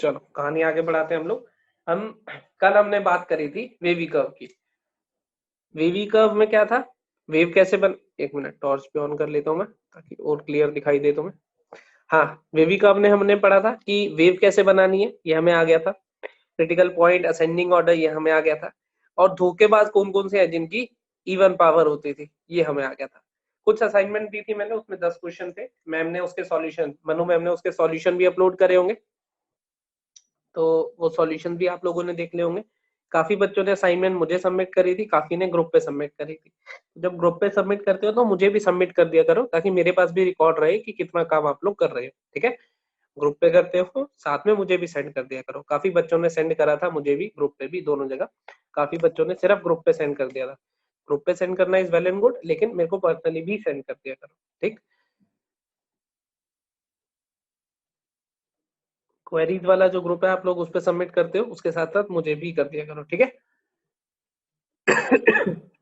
चलो कहानी आगे बढ़ाते हैं हम लोग। हम कल हमने बात करी थी वेवी कर्व की। वेवी कर्व में क्या था, वेव कैसे बन, एक मिनट टॉर्च पे ऑन कर लेता हूँ मैं ताकि और क्लियर दिखाई दे तुम्हें। हाँ, वेवी कर्व ने हमने पढ़ा था कि वेव कैसे बनानी है, ये हमें आ गया था। क्रिटिकल पॉइंट, असेंडिंग ऑर्डर, ये हमें आ गया था। और धोखेबाज कौन कौन से हैं जिनकी इवन पावर होती थी, ये हमें आ गया था। कुछ असाइनमेंट दी थी मैंने, उसमें 10 क्वेश्चन थे। मैम ने उसके सॉल्यूशन, मनु मैम ने उसके सॉल्यूशन भी अपलोड करे होंगे, तो वो सॉल्यूशन भी आप लोगों ने देख ले होंगे। काफी बच्चों ने असाइनमेंट मुझे सबमिट करी थी, काफी ने ग्रुप पे सबमिट करी थी। जब ग्रुप पे सबमिट करते हो तो मुझे भी सबमिट कर दिया करो, ताकि मेरे पास भी रिकॉर्ड रहे कि कितना काम आप लोग कर रहे हो। ठीक है, ग्रुप पे करते हो साथ में मुझे भी सेंड कर दिया करो। काफी बच्चों ने सेंड करा था मुझे भी, ग्रुप पे भी, दोनों जगह। काफी बच्चों ने सिर्फ ग्रुप पे सेंड कर दिया था। ग्रुप पे सेंड करना इज वेल एंड गुड, लेकिन मेरे को पर्सनली भी सेंड कर दिया करो। ठीक, क्वेरीज वाला जो ग्रुप है आप लोग उस पर सबमिट करते हो, उसके साथ साथ मुझे भी कर दिया करो। ठीक है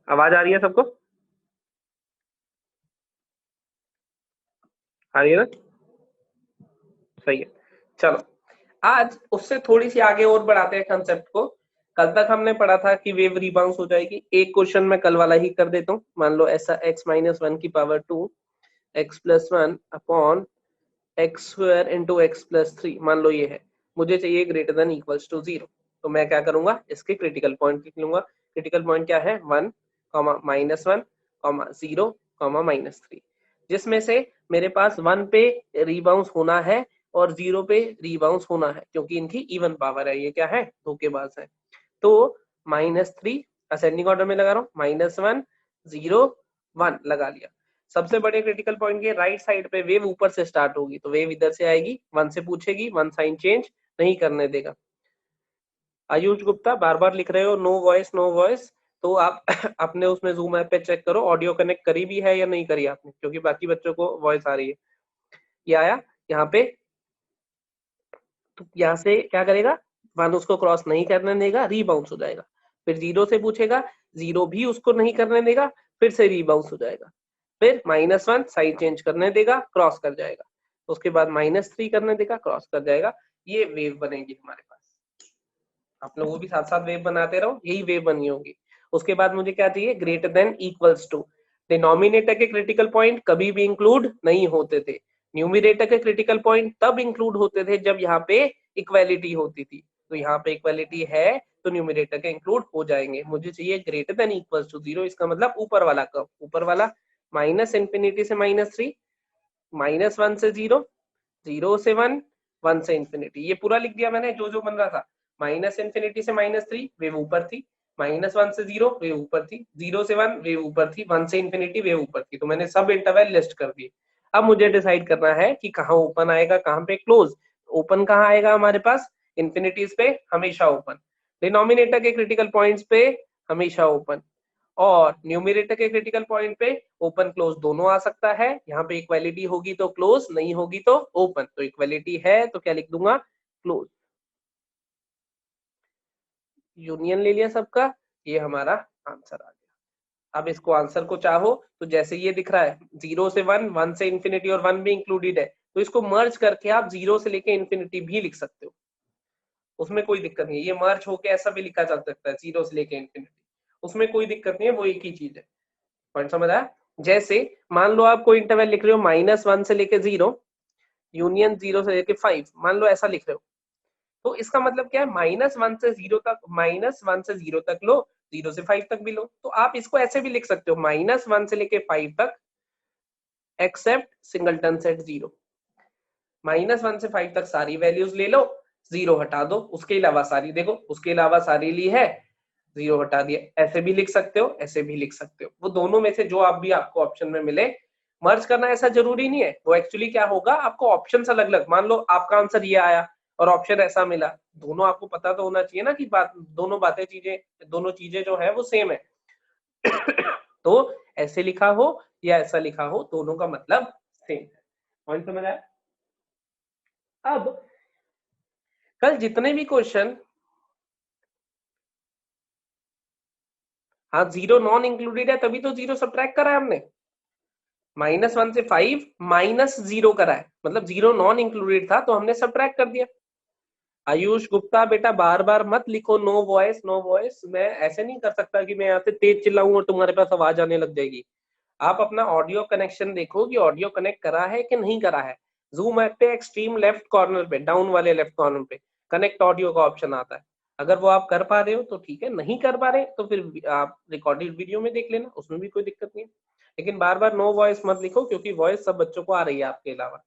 आवाज आ रही है सबको, आ रही है ना? सही है। चलो आज उससे थोड़ी सी आगे और बढ़ाते हैं कंसेप्ट को। कल तक हमने पढ़ा था कि वेव रिबाउंस हो जाएगी। एक क्वेश्चन मैं कल वाला ही कर देता हूँ। मान लो ऐसा x माइनस वन की power 2 x plus one upon x square into X plus three, मान लो ये है। मुझे चाहिए ग्रेटर देन इक्वल्स टू 0। तो मैं क्या करूंगा, इसके क्रिटिकल पॉइंट लिख लूंगा। क्रिटिकल पॉइंट क्या है, 1, माइनस वन, 0, माइनस थ्री। जिसमें से मेरे पास 1 पे रीबाउंस होना है और 0 पे रीबाउंस होना है, क्योंकि इनकी इवन पावर है। ये क्या है, धोखेबाज है। तो -3 असेंडिंग ऑर्डर में लगा रहा हूँ, -1, 0, 1 लगा लिया। सबसे बड़े क्रिटिकल पॉइंट के राइट साइड पे वेव ऊपर से स्टार्ट होगी, तो वेव इधर से आएगी, 1 से पूछेगी, 1 साइन चेंज नहीं करने देगा। आयुष गुप्ता बार बार लिख रहे हो नो वॉइस नो वॉइस, तो आप अपने उसमें जूम ऐप पे चेक करो ऑडियो कनेक्ट करी भी है या नहीं करी आपने, क्योंकि बाकी बच्चों को वॉइस आ रही है। ये आया यहाँ पे, तो यहाँ से क्या करेगा, 1 उसको क्रॉस नहीं करने देगा, रीबाउंस हो जाएगा। फिर 0 से पूछेगा, 0 भी उसको नहीं करने देगा, फिर से रीबाउंस हो जाएगा। फिर -1 साइड चेंज करने देगा, क्रॉस कर जाएगा। उसके बाद -3 करने देगा, क्रॉस कर जाएगा। ये वेव बनेगी हमारे पास। आप लोगों भी साथ साथ वेव बनाते रहो, यही वेव बनी होगी। उसके बाद मुझे क्या चाहिए, greater than equals to. Denominator के क्रिटिकल पॉइंट कभी भी इंक्लूड नहीं होते थे। न्यूमिनेटर के क्रिटिकल पॉइंट तब इंक्लूड होते थे जब यहाँ पे इक्वालिटी होती थी। तो यहाँ पे इक्वालिटी है तो न्यूमिनेटर के इंक्लूड हो जाएंगे। मुझे चाहिए ग्रेटर देन इक्वल्स टू 0, इसका मतलब ऊपर वाला कर्व, ऊपर वाला -इंफिनिटी से -3, -1 से 0, 0 से 1, 1 से इंफिनिटी। ये पूरा लिख दिया मैंने जो जो बन रहा था। -इंफिनिटी से -3 वेव ऊपर थी, -1 से 0 वेव ऊपर थी, 0 से 1 वेव ऊपर थी, 1 से इंफिनिटी वेव ऊपर थी। तो मैंने सब इंटरवल लिस्ट कर दिए। अब मुझे डिसाइड करना है कि कहाँ ओपन आएगा, कहाँ पे क्लोज। ओपन कहाँ आएगा हमारे पास, इंफिनिटीज पे हमेशा ओपन, डिनोमिनेटर के क्रिटिकल पॉइंट्स पे हमेशा ओपन, और न्यूमिनेटर के क्रिटिकल पॉइंट पे ओपन क्लोज दोनों आ सकता है। यहाँ पे इक्वालिटी होगी तो क्लोज, नहीं होगी तो ओपन। तो इक्वालिटी है तो क्या लिख दूंगा, क्लोज। यूनियन ले लिया सबका, ये हमारा आंसर आ गया। अब इसको आंसर को चाहो तो जैसे ये दिख रहा है 0 से 1, 1 से इंफिनिटी और 1 भी इंक्लूडेड है, तो इसको मर्ज करके आप 0 से लेके इंफिनिटी भी लिख सकते हो, उसमें कोई दिक्कत नहीं है। ये मर्ज होके ऐसा भी लिखा जा सकता है 0 से लेके इंफिनिटी, उसमें कोई दिक्कत नहीं है, वो एक ही चीज है। पॉइंट समझ आया? जैसे मान लो आप कोई इंटरवल लिख रहे हो -1 से लेके 0, यूनियन 0 से लेके 5, मान लो ऐसा लिख रहे हो, तो इसका मतलब क्या है, -1 से 0 तक, -1 से 0 तक लो, 0 से 5 तक भी लो। तो आप इसको ऐसे भी लिख सकते हो, -1 से लेके 5 तक एक्सेप्ट सिंगलटन सेट 0। -1 से 5 तक सारी वैल्यूज ले लो, 0 हटा दो, उसके अलावा सारी देखो, उसके अलावा सारी ली है, 0 हटा दिया। ऐसे भी लिख सकते हो, ऐसे भी लिख सकते हो, वो दोनों में से जो आप भी आपको ऑप्शन में मिले। मर्ज करना ऐसा जरूरी नहीं है, वो एक्चुअली क्या होगा, आपको ऑप्शन अलग अलग, मान लो आपका आंसर ये आया और ऑप्शन ऐसा मिला, दोनों आपको पता तो होना चाहिए ना कि बात, दोनों बातें, चीजें, दोनों चीजें जो है वो सेम है। तो ऐसे लिखा हो या ऐसा लिखा हो, दोनों का मतलब सेम है। पॉइंट समझ आया? अब कल जितने भी क्वेश्चन, हाँ 0 नॉन इंक्लूडेड है तभी तो 0 सब्ट्रैक्ट करा है हमने। -1 से 5 -0 करा है, मतलब 0 नॉन इंक्लूडेड था तो हमने सब्ट्रैक्ट कर दिया। आयुष गुप्ता बेटा बार बार मत लिखो नो वॉइस नो वॉइस। मैं ऐसे नहीं कर सकता कि मैं यहाँ से तेज चिल्लाऊं और तुम्हारे पास आवाज आने लग जाएगी। आप अपना ऑडियो कनेक्शन देखो कि ऑडियो कनेक्ट करा है कि नहीं करा है। जूम ऐप पे एक्सट्रीम लेफ्ट कॉर्नर पे, डाउन वाले लेफ्ट कॉर्नर पे कनेक्ट ऑडियो का ऑप्शन आता है। अगर वो आप कर पा रहे हो तो ठीक है, नहीं कर पा रहे तो फिर आप रिकॉर्डेड वीडियो में देख लेना, उसमें भी कोई दिक्कत नहीं है। लेकिन बार बार नो वॉइस मत लिखो, क्योंकि वॉइस सब बच्चों को आ रही है आपके अलावा।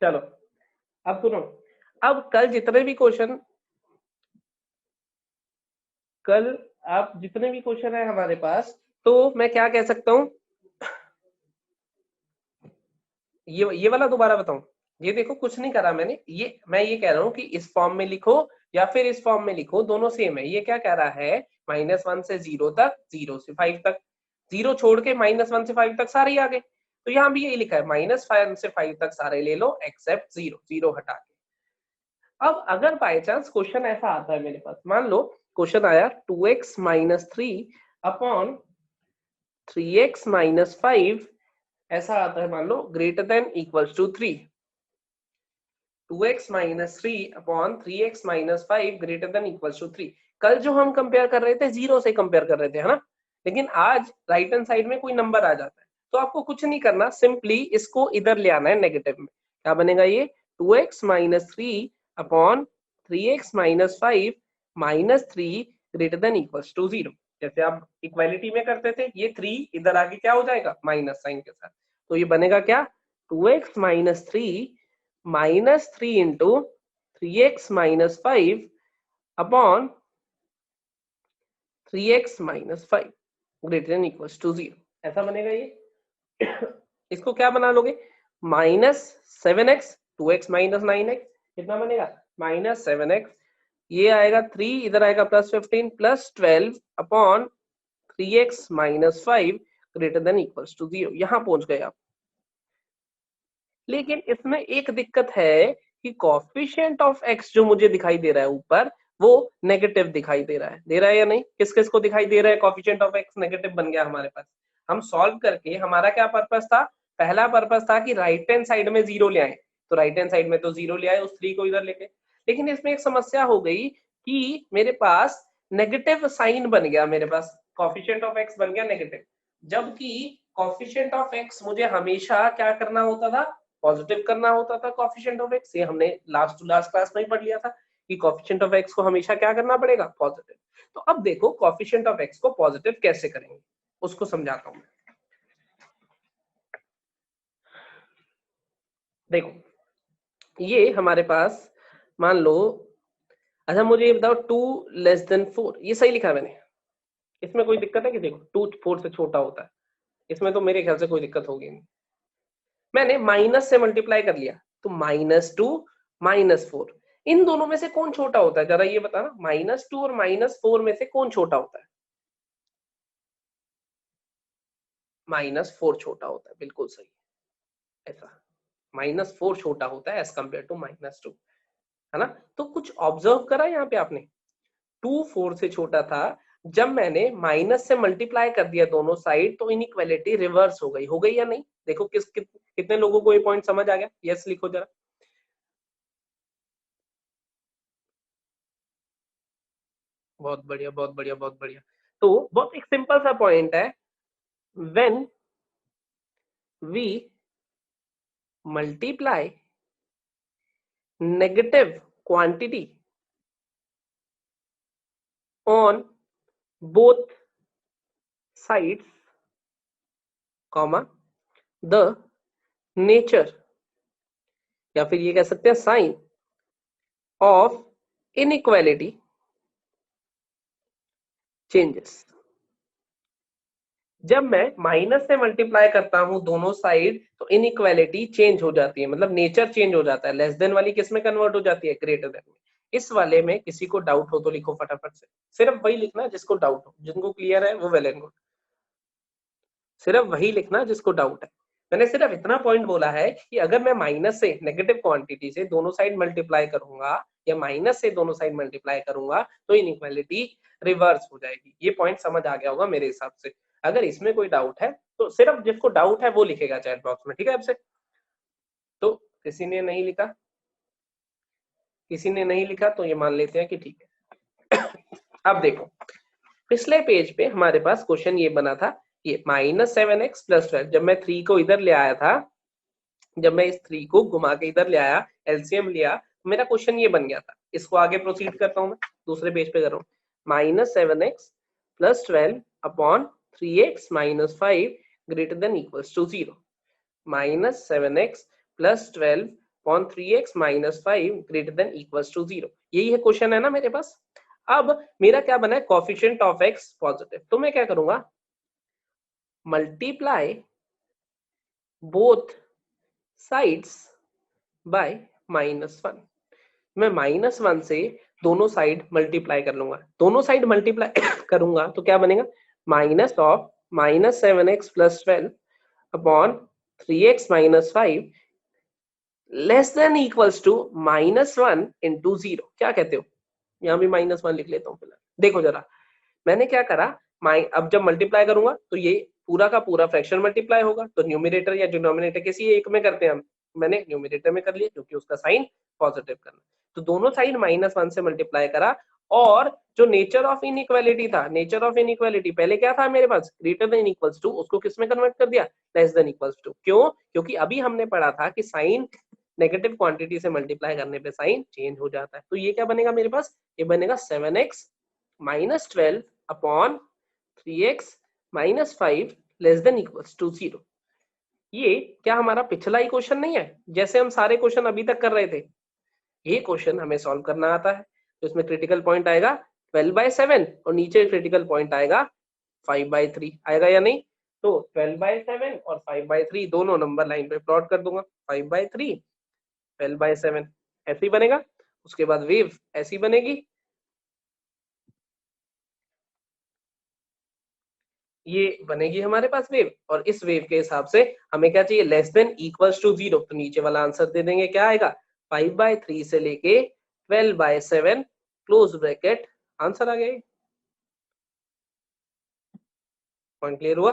चलो अब सुनो, अब कल जितने भी क्वेश्चन, कल आप जितने भी क्वेश्चन है हमारे पास, तो मैं क्या कह सकता हूँ, ये वाला दोबारा बताऊं। ये देखो कुछ नहीं करा मैंने, ये मैं ये कह रहा हूँ कि इस फॉर्म में लिखो या फिर इस फॉर्म में लिखो, दोनों सेम है। ये क्या कह रहा है, -1 से 0 तक, 0 से 5 तक, 0 छोड़ के -1 से 5 तक सारे आ गए। तो यहाँ भी यही लिखा है, -5 से 5 तक सारे ले लो एक्सेप्ट 0, 0 हटा के। अब अगर बाय चांस क्वेश्चन ऐसा आता है मेरे पास, मान लो क्वेश्चन आया 2x - 3 अपॉन 3x - 5 ऐसा आता है, मान लो greater than equals to 3। 2x - 3 upon 3x - 5 greater than equals to 3। कल जो हम कंपेयर कर रहे थे 0 से कंपेयर कर रहे थे, है ना। लेकिन आज राइट हैंड साइड में कोई नंबर आ जाता है, तो आपको कुछ नहीं करना, सिंपली इसको इधर ले आना है नेगेटिव में। क्या बनेगा ये, 2x - 3 upon 3x - 5 -3 greater than equals to 0। जैसे आप इक्वालिटी में करते थे, ये 3 इधर आके क्या हो जाएगा, माइनस साइन के साथ। तो ये बनेगा क्या, 2x - 3 -3 into 3x - 5 upon 3x - 5 greater than equals to 0। ऐसा बनेगा ये। इसको क्या बना लोगे, -7x, 2x - 9x कितना बनेगा, -7x। ये आएगा 3, इधर आएगा +15 +12 upon 3x - 5 greater than equals to 0। यहां पहुंच गए आप। लेकिन इसमें एक दिक्कत है कि कोएफिशिएंट ऑफ x जो मुझे दिखाई दे रहा है ऊपर, वो नेगेटिव दिखाई दे रहा है, या नहीं, किस किस को दिखाई दे रहा है, कोएफिशिएंट ऑफ x नेगेटिव बन गया हमारे पास। हम सॉल्व करके हमारा क्या पर्पस था, पहला पर्पस था कि राइट हैंड साइड में 0 ले आए, तो राइट हैंड साइड में तो 0 ले आए, उस 3 को इधर लेके। लेकिन इसमें एक समस्या हो गई कि मेरे पास नेगेटिव साइन बन गया, मेरे पास कोएफिशिएंट ऑफ x बन गया नेगेटिव, जबकि कोएफिशिएंट ऑफ x मुझे हमेशा क्या करना होता था, पॉजिटिव करना होता था। कोएफिशिएंट ऑफ x, ये हमने लास्ट टू लास्ट क्लास में ही पढ़ लिया था कि कोएफिशिएंट ऑफ x को हमेशा क्या करना पड़ेगा, पॉजिटिव। तो अब देखो कोएफिशिएंट ऑफ x को पॉजिटिव कैसे करेंगे, उसको समझाता हूं मैं। देखो ये हमारे पास, मान लो, अच्छा मुझे ये बताओ 2 < 4, ये सही लिखा है मैंने, इसमें कोई दिक्कत है कि, देखो 2 4 से छोटा होता है, इसमें तो मेरे ख्याल से कोई दिक्कत होगी नहीं। मैंने माइनस से मल्टीप्लाई कर लिया, तो -2 -4, इन दोनों में से कौन छोटा होता है, जरा ये बताना, -2 और -4 में से कौन छोटा होता है, -4 छोटा होता है, बिल्कुल सही। ऐसा -4 छोटा होता है एज कम्पेयर टू -2, है ना। तो कुछ ऑब्जर्व करा यहाँ पे आपने, 2 4 से छोटा था, जब मैंने माइनस से मल्टीप्लाई कर दिया दोनों साइड, तो इनइक्वालिटी रिवर्स हो गई या नहीं। देखो कितने लोगों को ये पॉइंट समझ आ गया, यस लिखो जरा। बहुत बढ़िया, बहुत बढ़िया, बहुत बढ़िया। तो बहुत एक सिंपल सा पॉइंट है, when we multiply negative quantity on both sides, comma, the nature, या फिर ये कह सकते हैं साइन ऑफ इनइक्वालिटी चेंजेस। जब मैं माइनस से मल्टीप्लाई करता हूं दोनों साइड, तो इनइक्वालिटी चेंज हो जाती है, मतलब नेचर चेंज हो जाता है। लेस देन वाली किस में कन्वर्ट हो जाती है, ग्रेटर देन में। इस वाले में किसी को डाउट हो तो लिखो फटाफट से, सिर्फ वही लिखना जिसको डाउट हो, जिनको क्लियर है वो वेल एंड गुड, सिर्फ वही लिखना जिसको डाउट है। मैंने सिर्फ इतना पॉइंट बोला है कि अगर मैं माइनस से नेगेटिव क्वांटिटी से दोनों साइड मल्टीप्लाई करूंगा, या माइनस से दोनों साइड मल्टीप्लाई करूंगा, तो इनइक्वालिटी रिवर्स हो जाएगी। ये पॉइंट समझ आ गया होगा मेरे हिसाब से। अगर इसमें कोई डाउट है तो सिर्फ जिसको डाउट है वो लिखेगा चैट बॉक्स में, ठीक है आपसे। किसी ने नहीं लिखा, किसी ने नहीं लिखा तो ये मान लेते हैं कि ठीक है। अब देखो पिछले पेज पे हमारे पास क्वेश्चन ये बना था, ये -7x + 12। जब मैं 3 को इधर ले आया था, जब मैं इस 3 को घुमा के इधर ले आया, एलसीएम लिया, मेरा क्वेश्चन ये बन गया था। इसको आगे प्रोसीड करता हूं, मैं दूसरे पेज पे कर रहा हूं। -7x + 12 upon 3x - 5 greater than equals to 0। -7x + 12 upon 3x - 5 greater than equals to 0। यही है क्वेश्चन है ना मेरे पास। अब मेरा क्या बना है, कोएफिशिएंट ऑफ x पॉजिटिव, तो मैं क्या करूंगा, मल्टीप्लाई बोथ साइड्स बाय -1। मैं -1 से दोनों साइड मल्टीप्लाई कर लूंगा, दोनों साइड मल्टीप्लाई करूंगा तो क्या बनेगा, -7x + 12 upon 3x - 5 less than equals to -1 × 0। क्या कहते हो, यहां भी -1 लिख लेता हूं फिलहाल। देखो जरा मैंने क्या करा, अब जब मल्टीप्लाई करूंगा तो ये पूरा का पूरा फ्रैक्शन मल्टीप्लाई होगा, तो न्यूमरेटर या डिनोमिनेटर किसी एक में करते हैं हम, मैंने न्यूमरेटर में कर लिया क्योंकि उसका साइन पॉजिटिव करना। तो दोनों साइड -1 से मल्टीप्लाई करा, और जो नेचर ऑफ इनइक्वालिटी था, नेचर ऑफ इनइक्वालिटी पहले क्या था मेरे पास, ग्रेटर देन इक्वल्स टू, उसको किस में कन्वर्ट कर दिया, लेस देन इक्वल्स टू। क्यों, क्योंकि अभी हमने पढ़ा था कि साइन नेगेटिव क्वांटिटी से मल्टीप्लाई करने पे साइन चेंज हो जाता है। तो ये क्या बनेगा मेरे पास, ये बनेगा 7x - 12 upon 3x - 5 less than equals to 0। ये क्या हमारा पिछला ही क्वेश्चन नहीं है, जैसे हम सारे क्वेश्चन अभी तक कर रहे थे, ये क्वेश्चन हमें सॉल्व करना आता है। तो इसमें क्रिटिकल पॉइंट आएगा 12/7 और नीचे क्रिटिकल पॉइंट आएगा 5/3, आएगा या नहीं। तो 12/7 और 5/3 दोनों नंबर लाइन पे प्लॉट कर दूंगा, 5/3 12/7 ऐसे ही बनेगा। उसके बाद वेव ऐसी बनेगी, ये बनेगी हमारे पास वेव, और इस वेव के हिसाब से हमें क्या चाहिए, लेस देन इक्वल्स टू 0। तो नीचे वाला आंसर दे देंगे, क्या आएगा 5/3 से लेके 12/7 क्लोज ब्रैकेट, आंसर आ गया। पॉइंट क्लियर हुआ।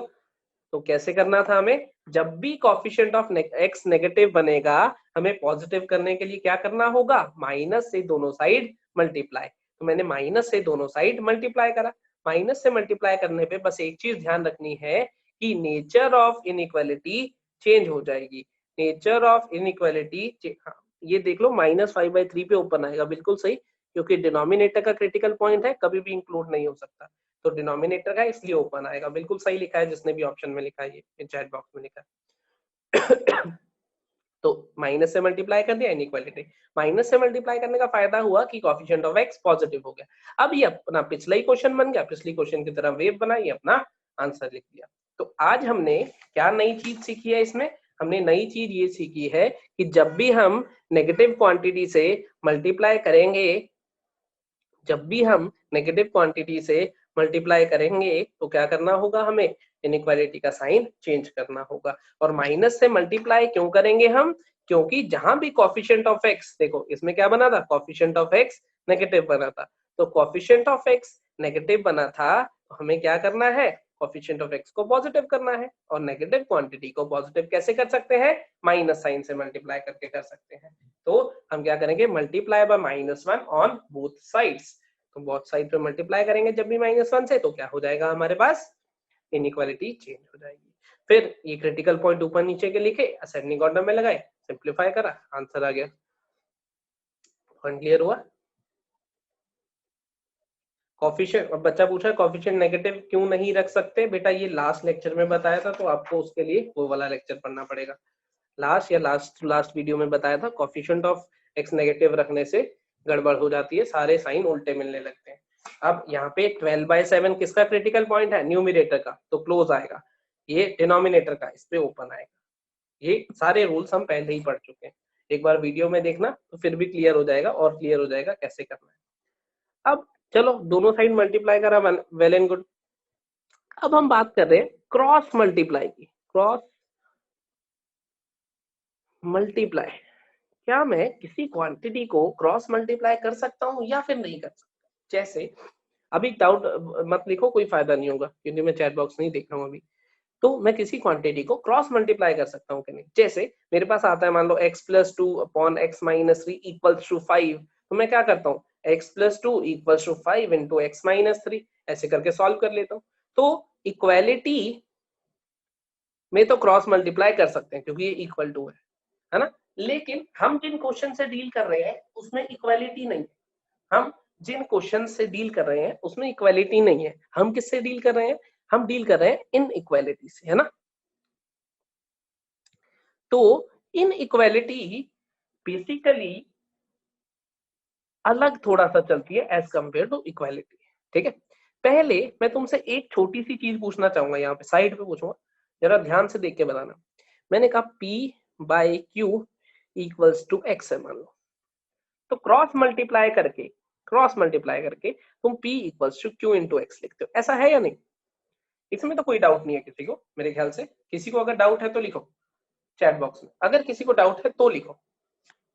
तो कैसे करना था हमें, जब भी कोएफिशिएंट ऑफ x नेगेटिव बनेगा, हमें पॉजिटिव करने के लिए क्या करना होगा, माइनस से दोनों साइड मल्टीप्लाई। तो मैंने माइनस से दोनों साइड मल्टीप्लाई करा। माइनस से मल्टीप्लाई करने पे बस एक चीज ध्यान रखनी है कि नेचर ऑफ इनइक्वालिटी चेंज हो जाएगी। नेचर ऑफ इनइक्वालिटी, हाँ ये देख लो -5/3 पे ओपन आएगा, बिल्कुल सही, क्योंकि डिनोमिनेटर का क्रिटिकल पॉइंट है, कभी भी इंक्लूड नहीं हो सकता। तो डिनोमिनेटर का इसलिए ओपन आएगा, बिल्कुल सही लिखा है जिसने भी ऑप्शन में लिखा है, ये चैट बॉक्स में लिखा है। तो माइनस से मल्टीप्लाई कर दिया, इनइक्वालिटी। माइनस से मल्टीप्लाई करने का फायदा हुआ कि कोएफिशिएंट ऑफ x पॉजिटिव हो गया। अब ये अपना पिछला ही क्वेश्चन बन गया, पिछली क्वेश्चन की तरह वेव बनाई, अपना आंसर लिख दिया। तो आज हमने क्या नई चीज सीखी है इसमें, हमने नई चीज ये सीखी है कि जब भी हम नेगेटिव क्वांटिटी से मल्टीप्लाई करेंगे, जब भी हम नेगेटिव क्वांटिटी से मल्टीप्लाई करेंगे तो क्या करना होगा, हमें इनइक्वालिटी का साइन चेंज करना होगा। और माइनस से मल्टीप्लाई क्यों करेंगे हम, क्योंकि जहां भी कोएफिशिएंट ऑफ x, देखो इसमें क्या बना था, कोएफिशिएंट ऑफ x नेगेटिव बना था, तो कोएफिशिएंट ऑफ x नेगेटिव बना था, तो हमें क्या करना है, कोएफिशिएंट ऑफ x को पॉजिटिव करना है। और नेगेटिव क्वांटिटी को पॉजिटिव कैसे कर सकते हैं, माइनस साइन से मल्टीप्लाई करके कर सकते हैं। तो हम क्या करेंगे, multiply by -1 on both sides. तो बोथ साइड पे मल्टीप्लाई करेंगे जब भी -1 से, तो क्या हो जाएगा हमारे पास, इनइक्वालिटी चेंज हो जाएगी। फिर ये क्रिटिकल पॉइंट ऊपर नीचे के लिखे, असेंडिंग ऑर्डर में लगाए, सिंपलीफाई करा, आंसर आ गया। पॉइंट क्लियर हुआ। कोएफिशिएंट, अब बच्चा पूछा कोएफिशिएंट नेगेटिव क्यों नहीं रख सकते, बेटा ये लास्ट लेक्चर में बताया था, तो आपको उसके लिए वो वाला लेक्चर पढ़ना पड़ेगा। लास्ट या लास्ट वीडियो में बताया था, कोएफिशिएंट ऑफ x नेगेटिव रखने से गड़बड़ हो जाती है, सारे साइन उल्टे मिलने लगते हैं। अब यहाँ पे 12/7 किसका क्रिटिकल पॉइंट है, न्यूमरेटर का, तो क्लोज आएगा। ये डिनोमिनेटर का, इस पे ओपन आएगा। ये सारे रूल्स हम पहले ही पढ़ चुके हैं, एक बार वीडियो में देखना तो फिर भी क्लियर हो जाएगा, और क्लियर हो जाएगा कैसे करना है। अब चलो दोनों साइड मल्टीप्लाई करा, वेल एंड गुड। अब हम बात कर रहे हैं क्रॉस मल्टीप्लाई की। क्रॉस मल्टीप्लाई, क्या मैं किसी क्वांटिटी को क्रॉस मल्टीप्लाई कर सकता हूँ या फिर नहीं कर सकता। जैसे अभी डाउट मत लिखो, कोई फायदा नहीं होगा, क्योंकि मैं चैट बॉक्स नहीं देख रहा हूँ अभी। तो मैं किसी क्वांटिटी को क्रॉस मल्टीप्लाई कर सकता हूँ कि नहीं। जैसे मेरे पास आता है मान लो x + 2 upon x - 3 equals to 5, तो मैं क्या करता हूँ x + 2 equals to 5 into x - 3 ऐसे करके सॉल्व कर लेता हूँ। तो इक्वालिटी में तो क्रॉस मल्टीप्लाई कर सकते हैं क्योंकि ये इक्वल टू है ना। लेकिन हम जिन क्वेश्चन से डील कर रहे हैं उसमें इक्वालिटी नहीं है। हम जिन क्वेश्चन से डील कर रहे हैं उसमें इक्वालिटी नहीं है। हम किससे डील कर रहे हैं, हम डील कर रहे हैं इन इक्वालिटी से, है ना। तो इन इक्वालिटी बेसिकली अलग थोड़ा सा चलती है एज कंपेयर टू इक्वालिटी, ठीक है। पहले मैं तुमसे एक छोटी सी चीज पूछना चाहूंगा, यहाँ पे साइड पे पूछूंगा, जरा ध्यान से देख के बताना। मैंने कहा P/Q इक्वल्स टू x है मान लो, तो क्रॉस मल्टीप्लाई करके तुम P equals to Q into x लिखते हो, ऐसा है या नहीं। इसमें तो कोई डाउट नहीं है किसी को, मेरे ख्याल से। किसी को अगर डाउट है तो लिखो चैट बॉक्स में, अगर किसी को डाउट है तो लिखो,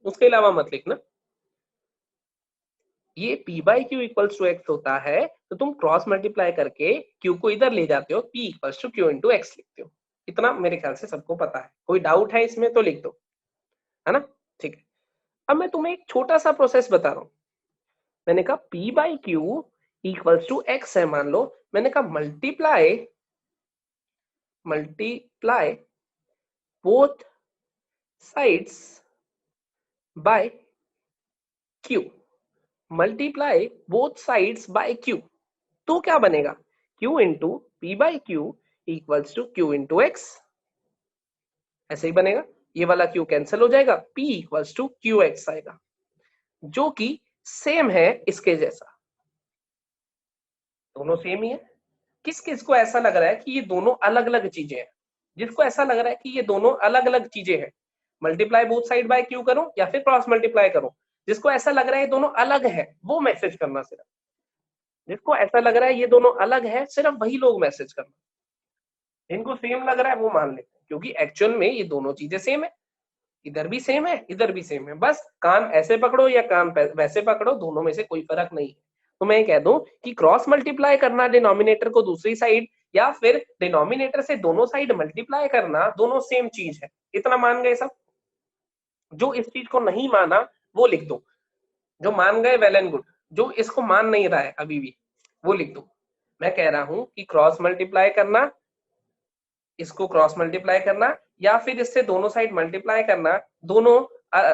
उसके अलावा मत लिखना। ये P/Q इक्वल्स टू एक्स होता है, तो तुम क्रॉस मल्टीप्लाई करके Q को इधर ले जाते हो, P equals to Q into x लिखते हो। इतना मेरे ख्याल से सबको पता है। कोई डाउट है इसमें तो लिख दो, है ना, ठीक है। अब मैं तुम्हें एक छोटा सा प्रोसेस बता रहा हूं। मैंने कहा P/Q इक्वल्स टू एक्स है मान लो, मैंने कहा multiply both sides by Q, multiply both sides by Q, तो क्या बनेगा Q into P/Q equals to Q into x, ऐसे ही बनेगा। ये वाला Q कैंसिल हो जाएगा, P इक्वल्स टू QX आएगा, जो कि सेम है इसके जैसा। दोनों सेम ही है। किस किस को ऐसा लग रहा है कि ये दोनों अलग अलग चीजें हैं, जिसको ऐसा लग रहा है कि ये दोनों अलग अलग चीजें हैं, multiply both side by Q करो या फिर क्रॉस मल्टीप्लाई करो, जिसको ऐसा लग रहा है ये दोनों अलग है वो मैसेज करना सिर्फ। जिसको ऐसा लग रहा है ये दोनों अलग है सिर्फ वही लोग मैसेज करना। जिनको सेम लग रहा है वो मान लेते हैं, क्योंकि एक्चुअल में ये दोनों चीजें सेम है। इधर भी सेम है, इधर भी सेम है, बस कान ऐसे पकड़ो या कान वैसे पकड़ो, दोनों में से कोई फर्क नहीं है। तो मैं कह दूं कि क्रॉस मल्टीप्लाई करना डिनोमिनेटर को दूसरी साइड, या फिर डिनोमिनेटर से दोनों साइड मल्टीप्लाई करना, दोनों सेम चीज है। इतना मान गए सब। जो इस चीज को नहीं माना वो लिख दो, जो मान गए वेल एंड गुड, जो इसको मान नहीं रहा है अभी भी वो लिख दो। मैं कह रहा हूं कि क्रॉस मल्टीप्लाई करना, इसको क्रॉस मल्टीप्लाई करना या फिर इससे दोनों साइड मल्टीप्लाई करना, दोनों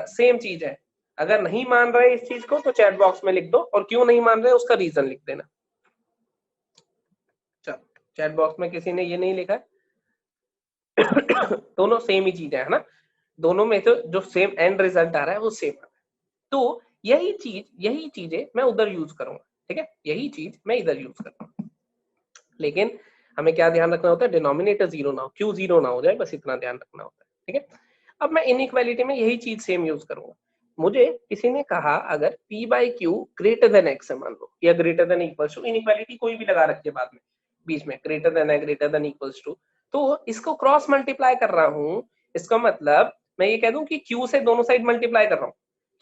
सेम चीज है। अगर नहीं मान रहे इस चीज को तो चैट बॉक्स में लिख दो, और क्यों नहीं मान रहे उसका रीजन लिख देना। चलो, चैट बॉक्स में किसी ने ये नहीं लिखा है दोनों सेम ही चीज है ना, दोनों में तो जो सेम एंड रिजल्ट आ रहा है वो सेम आ रहा है। तो यही चीजें मैं उधर यूज करूंगा, ठीक है, यही चीज मैं इधर यूज करूंगा। लेकिन हमें क्या ध्यान रखना होता है, डिनोमिनेटर जीरो ना हो, Q जीरो ना हो जाए, बस इतना ध्यान रखना होता है, ठीक है। अब मैं इनइक्वालिटी में यही चीज सेम यूज करूंगा। मुझे किसी ने कहा अगर P/Q ग्रेटर देन x है मान लो, या greater than equals to, inequality कोई भी लगा रखिए बाद में बीच में, ग्रेटर देन है, ग्रेटर देन इक्वल्स टू, तो इसको क्रॉस मल्टीप्लाई कर रहा हूं। इसका मतलब मैं ये कह दूं कि Q से दोनों साइड मल्टीप्लाई कर रहा हूं,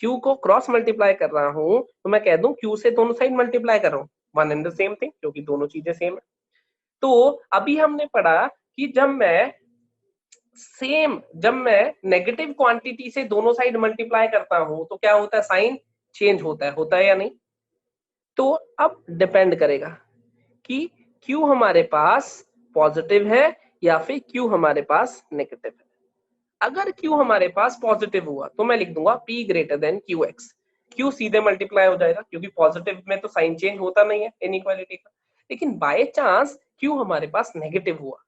Q को क्रॉस मल्टीप्लाई कर रहा हूं, तो मैं कह दूं Q से दोनों साइड मल्टीप्लाई कर रहा हूं, one and the same thing, क्योंकि दोनों चीजें सेम है। तो अभी हमने पढ़ा कि जब मैं नेगेटिव क्वांटिटी से दोनों साइड मल्टीप्लाई करता हूं तो क्या होता है, साइन चेंज होता है या नहीं। तो अब डिपेंड करेगा कि Q हमारे पास पॉजिटिव है या फिर Q हमारे पास नेगेटिव है। अगर Q हमारे पास पॉजिटिव हुआ तो मैं लिख दूंगा P greater than QX। Q सीधे मल्टीप्लाई हो जाएगा क्योंकि पॉजिटिव में तो साइन चेंज होता नहीं है इनइक्वालिटी का। लेकिन बाय चांस Q हमारे पास नेगेटिव हुआ,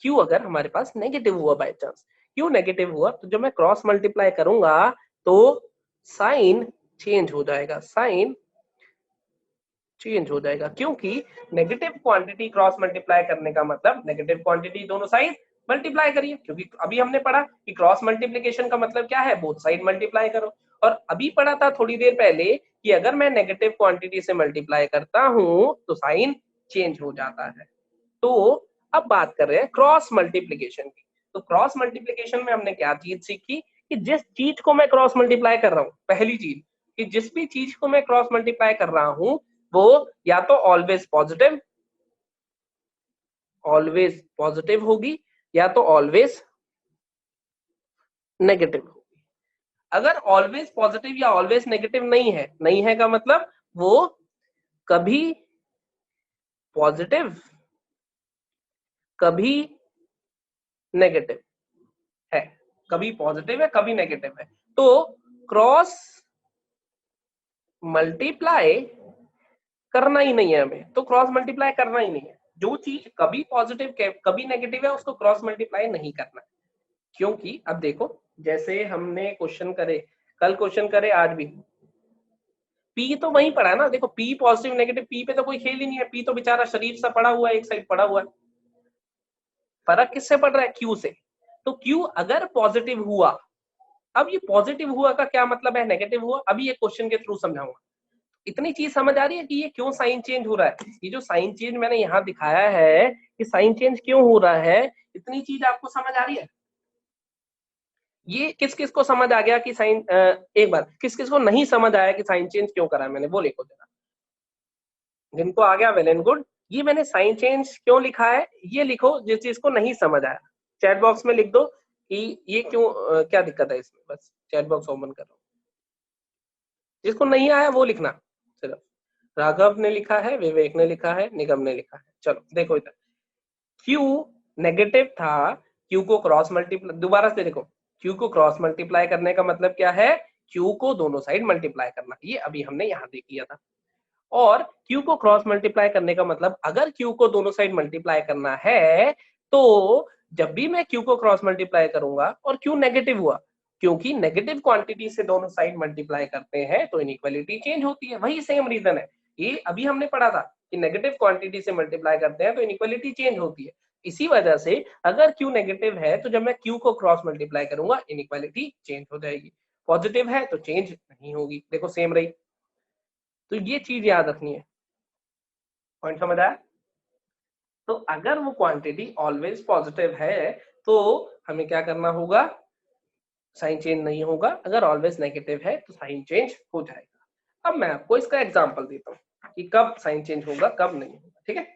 Q अगर हमारे पास नेगेटिव हुआ बाय चांस, Q नेगेटिव हुआ, तो जब मैं क्रॉस मल्टीप्लाई करूंगा तो साइन चेंज हो जाएगा, साइन चेंज हो जाएगा, क्योंकि नेगेटिव क्वांटिटी क्रॉस मल्टीप्लाई करने का मतलब नेगेटिव क्वांटिटी दोनों साइड मल्टीप्लाई करिए, क्योंकि अभी हमने पढ़ा कि क्रॉस मल्टीप्लिकेशन का मतलब क्या है, बोथ साइड मल्टीप्लाई करो। और अभी पढ़ा था थोड़ी देर पहले कि अगर मैं नेगेटिव क्वांटिटी से मल्टीप्लाई करता हूं तो साइन चेंज हो जाता है। तो अब बात कर रहे हैं क्रॉस मल्टीप्लिकेशन की। तो क्रॉस मल्टीप्लिकेशन में हमने क्या चीज सीखी कि जिस चीज को मैं क्रॉस मल्टीप्लाई कर रहा हूं, पहली चीज कि जिस भी चीज को मैं क्रॉस मल्टीप्लाई कर रहा हूं वो या तो ऑलवेज पॉजिटिव ऑलवेज पॉजिटिव होगी या तो ऑलवेज नेगेटिव होगी। अगर ऑलवेज पॉजिटिव या ऑलवेज नेगेटिव नहीं है का मतलब वो कभी पॉजिटिव कभी नेगेटिव है, कभी पॉजिटिव है कभी नेगेटिव है। तो क्रॉस मल्टीप्लाई करना ही नहीं है हमें, तो क्रॉस मल्टीप्लाई करना ही नहीं है। जो चीज कभी पॉजिटिव कभी नेगेटिव है उसको क्रॉस मल्टीप्लाई नहीं करना, क्योंकि अब देखो जैसे हमने क्वेश्चन करे, कल क्वेश्चन करे, आज भी पी तो वहीं पड़ा है ना। देखो पी पॉजिटिव नेगेटिव, पी पे तो कोई खेल ही नहीं है, पी तो बेचारा शरीफ सा पड़ा हुआ है, एक साइड पड़ा हुआ है। फर्क किससे पड़ रहा है? क्यू से। तो क्यू अगर पॉजिटिव हुआ, अब ये पॉजिटिव हुआ का क्या मतलब है, नेगेटिव हुआ, अभी ये क्वेश्चन के थ्रू समझाऊंगा। इतनी चीज समझ आ रही है कि ये क्यों साइन चेंज हो रहा है? ये जो साइन चेंज मैंने यहाँ दिखाया है कि साइन चेंज क्यों हो रहा है, इतनी चीज आपको समझ आ रही है? ये किस किस को समझ आ गया कि साइन, एक बार किस किस को नहीं समझ आया कि साइन चेंज क्यों करा है मैंने, वो लिखो जरा। जिनको आ गया वेल एंड गुड। ये मैंने साइन चेंज क्यों लिखा है ये लिखो, जिस चीज को नहीं समझ आया चैट बॉक्स में लिख दो कि ये क्यों, क्या दिक्कत है इसमें, बस चैट बॉक्स ओपन कर लो। जिसको नहीं आया वो लिखना सिर्फ। राघव ने लिखा है, विवेक ने लिखा है, निगम ने लिखा है। चलो देखो इधर, क्यू नेगेटिव था, क्यू को क्रॉस मल्टीप्लाई, दोबारा से देखो, क्यू को क्रॉस मल्टीप्लाई करने का मतलब क्या है? क्यू को दोनों साइड मल्टीप्लाई करना, ये अभी हमने यहाँ देख लिया था। और क्यू को क्रॉस मल्टीप्लाई करने का मतलब, अगर क्यू को दोनों साइड मल्टीप्लाई करना है तो जब भी मैं क्यू को क्रॉस मल्टीप्लाई करूंगा और क्यू नेगेटिव हुआ, क्योंकि नेगेटिव क्वांटिटी से दोनों साइड मल्टीप्लाई करते हैं तो इनइक्वालिटी चेंज होती है। वही सेम रीजन है, ये अभी हमने पढ़ा था कि नेगेटिव क्वांटिटी से मल्टीप्लाई करते हैं तो इनइक्वालिटी चेंज होती है। इसी वजह से अगर क्यू नेगेटिव है तो जब मैं क्यू को क्रॉस मल्टीप्लाई करूंगा इनइक्वालिटी चेंज हो जाएगी, पॉजिटिव है तो चेंज नहीं होगी। देखो सेम रही, तो ये चीज याद रखनी है। पॉइंट समझ आया? तो अगर वो क्वांटिटी ऑलवेज पॉजिटिव है तो हमें क्या करना होगा? साइन चेंज नहीं होगा। अगर ऑलवेज नेगेटिव है तो साइन चेंज हो जाएगा। अब मैं आपको इसका एग्जांपल देता हूँ कि कब साइन चेंज होगा कब नहीं होगा, ठीक है?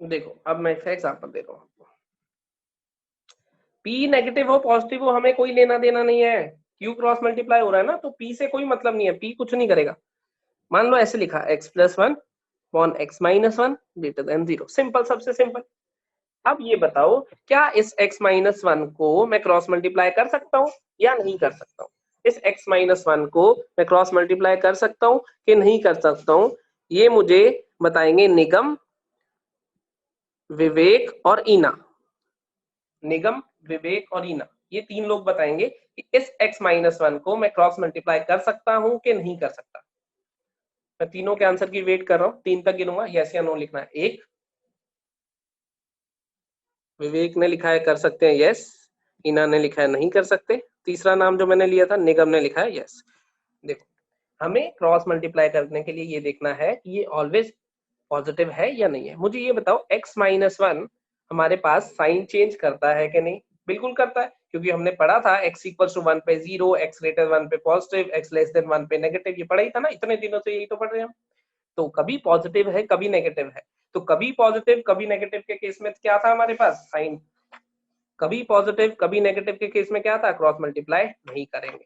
देखो अब मैं इसका एग्जांपल दे रहा हूँ आपको। पी नेगेटिव हो पॉजिटिव हो हमें कोई लेना देना नहीं है, क्यू क्रॉस मल्टीप्लाई हो रहा है ना, तो पी से कोई मतलब नहीं है, पी कुछ नहीं करेगा। मान लो ऐसे लिखा x+1 upon x-1 greater than 0, simple, सबसे सिंपल। अब ये बताओ क्या इस x-1 को मैं क्रॉस मल्टीप्लाई कर सकता हूँ या नहीं कर सकता हूँ? इस x-1 को मैं क्रॉस मल्टीप्लाई कर सकता हूँ कि नहीं कर सकता हूँ? ये मुझे बताएंगे निगम, विवेक और ईना। निगम, विवेक और ईना, ये तीन लोग बताएंगे कि इस x-1 को मैं क्रॉस मल्टीप्लाई कर सकता हूँ कि नहीं कर सकता। मैं तीनों के आंसर की वेट कर रहा हूँ, 3 तक गिनूंगा, यस या नो लिखना है। 1, विवेक ने लिखा है कर सकते हैं, यस। ईना ने लिखा है नहीं कर सकते। तीसरा नाम जो मैंने लिया था निगम ने लिखा है यस। देखो हमें क्रॉस मल्टीप्लाई करने के लिए ये देखना है कि ये ऑलवेज पॉजिटिव है या नहीं है। मुझे ये बताओ x-1 हमारे पास साइन चेंज करता है कि नहीं? बिल्कुल करता है, क्योंकि हमने पढ़ा था x=1 पे 0, x>1 पे पॉजिटिव, x<1 पे नेगेटिव, ये पढ़ा ही था ना, इतने दिनों से यही तो पढ़ रहे हैं हम। तो कभी पॉजिटिव है कभी नेगेटिव है, तो कभी पॉजिटिव कभी नेगेटिव के केस में क्या था हमारे पास? साइन। कभी पॉजिटिव कभी नेगेटिव के केस में क्या था? क्रॉस मल्टीप्लाई नहीं करेंगे,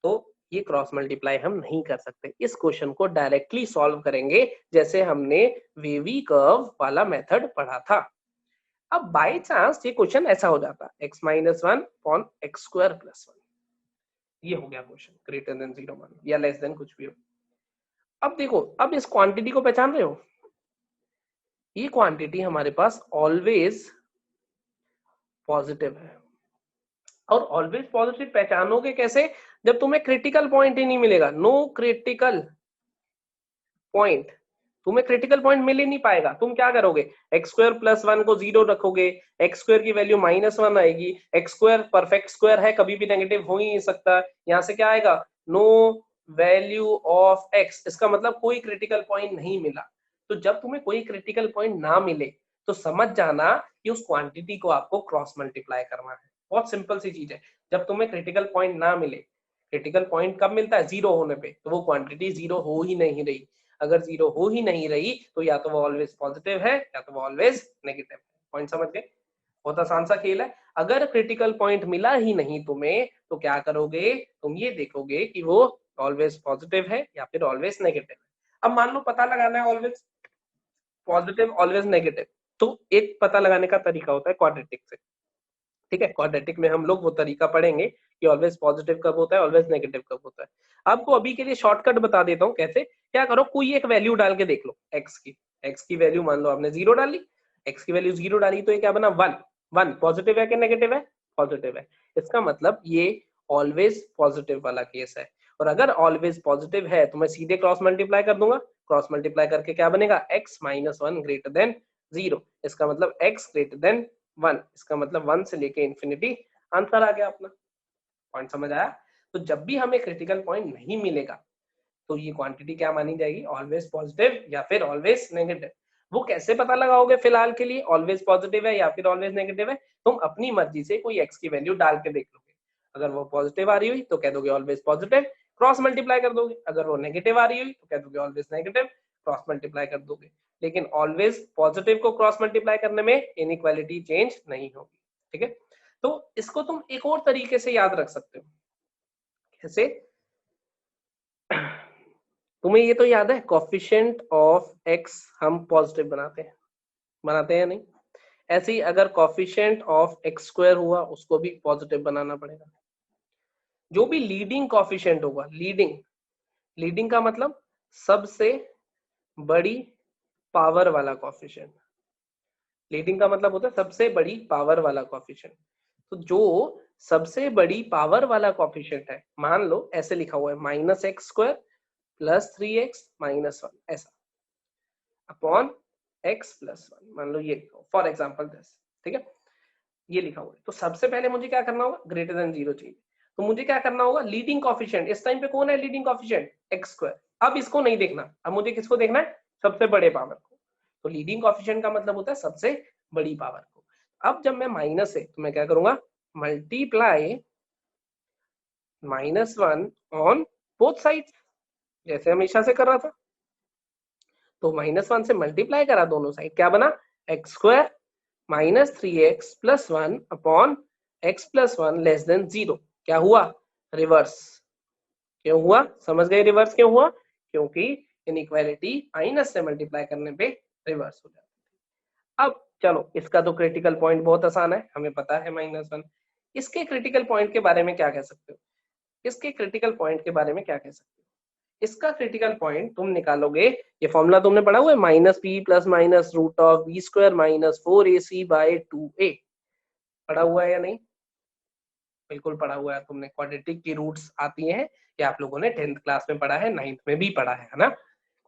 तो ये क्रॉस मल्टीप्लाई हम नहीं कर सकते। इस क्वेश्चन को डायरेक्टली सॉल्व करेंगे जैसे हमने वेवी कर्व वाला मेथड पढ़ा था। अब बाय चांस ये क्वेश्चन ऐसा हो जाता x-1 अपॉन x² + 1, ये हो गया क्वेश्चन, ग्रेटर देन 0 मान या लेस देन कुछ भी हो। अब देखो, अब इस क्वांटिटी को पहचान रहे हो? ये क्वांटिटी हमारे पास ऑलवेज पॉजिटिव है। और ऑलवेज पॉजिटिव पहचानोगे कैसे? जब तुम्हें क्रिटिकल पॉइंट ही नहीं मिलेगा, नो क्रिटिकल पॉइंट, तुम्हें क्रिटिकल पॉइंट मिल ही नहीं पाएगा। तुम क्या करोगे? x² + 1 को 0 रखोगे, x² की वैल्यू -1 आएगी। x² परफेक्ट स्क्वायर है, कभी भी नेगेटिव हो ही नहीं सकता। यहाँ से क्या आएगा? नो वैल्यू ऑफ x, इसका मतलब कोई क्रिटिकल पॉइंट नहीं मिला। तो जब तुम्हें कोई क्रिटिकल पॉइंट ना मिले तो समझ जाना कि उस क्वांटिटी को आपको क्रॉस मल्टीप्लाई करना है। बहुत सिंपल सी चीज है। जब तुम्हें क्रिटिकल पॉइंट ना मिले, क्रिटिकल पॉइंट कब मिलता है? जीरो होने पे। तो वो क्वांटिटी जीरो हो ही नहीं रही। अगर जीरो हो ही नहीं रही तो या तो वो ऑलवेज पॉजिटिव है या तो वो ऑलवेज नेगेटिव है। पॉइंट समझ गए? बहुत आसान सा खेल है। अगर क्रिटिकल पॉइंट मिला ही नहीं तुम्हें तो क्या करोगे? तुम ये देखोगे कि वो ऑलवेज पॉजिटिव है या फिर ऑलवेज नेगेटिव है। अब मान लो पता लगाना है ऑलवेज पॉजिटिव ऑलवेज नेगेटिव, तो एक पता लगाने का तरीका होता है क्वाड्रेटिक से। ठीक है, क्वाड्रेटिक में हम लोग वो तरीका पढ़ेंगे कि ऑलवेज पॉजिटिव कब होता है, ऑलवेज नेगेटिव कब होता है। आपको अभी के लिए शॉर्टकट बता देता हूँ कैसे। क्या करो, कोई एक वैल्यू डाल के देख लो एक्स की वैल्यू मान लो आपने जीरो डाली, एक्स की वैल्यू जीरो डाली तो ये क्या बना? वन। वन पॉजिटिव है कि नेगेटिव है? पॉजिटिव है। इसका मतलब ये ऑलवेज पॉजिटिव वाला केस है। और अगर ऑलवेज पॉजिटिव है तो मैं सीधे क्रॉस मल्टीप्लाई कर दूंगा। क्रॉस मल्टीप्लाई करके क्या बनेगा? X minus one greater than zero. इसका मतलब एक्स ग्रेटर देन वन। इसका मतलब वन से लेके इंफिनिटी। आंसर आ गया अपना। पॉइंट समझ आया? तो जब भी हमें क्रिटिकल पॉइंट नहीं मिलेगा तो ये क्वांटिटी क्या मानी जाएगी? ऑलवेज पॉजिटिव या फिर ऑलवेज नेगेटिव। वो कैसे पता लगाओगे? फिलहाल के लिए ऑलवेज पॉजिटिव है या फिर ऑलवेज नेगेटिव है, तुम अपनी मर्जी से कोई एक्स की वैल्यू डाल के देख लोगे। अगर वो पॉजिटिव आ रही हुई तो कह दोगे ऑलवेज पॉजिटिव, क्रॉस मल्टीप्लाई कर दोगे। अगर वो नेगेटिव आ रही हुई तो कह दोगे ऑलवेज नेगेटिव, क्रॉस मल्टीप्लाई कर दोगे। लेकिन ऑलवेज पॉजिटिव को क्रॉस मल्टीप्लाई करने में इनइक्वालिटी चेंज नहीं होगी। ठीक है, तो इसको तुम एक और तरीके से याद रख सकते हो। कैसे? तुम्हें ये तो याद है कोफिशिएंट ऑफ एक्स हम पॉजिटिव बनाते हैं या नहीं? ऐसे ही अगर कोफिशिएंट ऑफ एक्स स्क्वायर हुआ उसको भी पॉजिटिव बनाना पड़ेगा। जो भी लीडिंग कोफिशिएंट होगा, लीडिंग का मतलब सबसे बड़ी पावर वाला कोफिशिएंट। लीडिंग का मतलब होता है सबसे बड़ी पावर वाला कोफिशिएंट। तो जो सबसे बड़ी पावर वाला कोफिशिएंट है, मान लो ऐसे लिखा हुआ है minus x square plus three x minus one, ऐसा अपॉन एक्स प्लस वन, मान लो ये फॉर एग्जाम्पल दिस। ठीक है, ये लिखा हुआ है। तो सबसे पहले मुझे क्या करना होगा? ग्रेटर देन जीरो चाहिए। तो मुझे क्या करना होगा? लीडिंग कोफिशिएंट इस टाइम पे कौन है? Leading coefficient x square. अब इसको नहीं देखना, अब मुझे किसको देखना है? सबसे बड़े पावर को। तो लीडिंग कोफिशिएंट का मतलब होता है सबसे बड़ी पावर को। अब जब मैं माइनस है तो मैं क्या करूंगा? Multiply minus one on both sides, जैसे हमेशा से कर रहा था। तो माइनस वन से मल्टीप्लाई करा दोनों साइड, क्या बना? X square minus three x plus one upon x plus one less than zero. क्या हुआ? रिवर्स। क्यों हुआ? समझ गए रिवर्स क्यों हुआ? क्योंकि इनइक्वालिटी माइनस से मल्टीप्लाई करने पे रिवर्स हो जाती है। अब चलो, इसका तो क्रिटिकल पॉइंट बहुत आसान है, हमें पता है माइनस वन। इसके क्रिटिकल पॉइंट के बारे में क्या कह सकते हो? इसके क्रिटिकल पॉइंट के बारे में क्या कह सकते हो? इसका क्रिटिकल पॉइंट तुम निकालोगे, ये फॉर्मूला तुमने पढ़ा हुआ है, minus P plus minus root of B square minus four A C by two A. पढ़ा हुआ है या नहीं? बिल्कुल पढ़ा हुआ है तुमने। क्वाड्रेटिक की रूट्स आती हैं, ये आप लोगों ने 10th क्लास में पढ़ा है, 9th में भी पढ़ा है ना?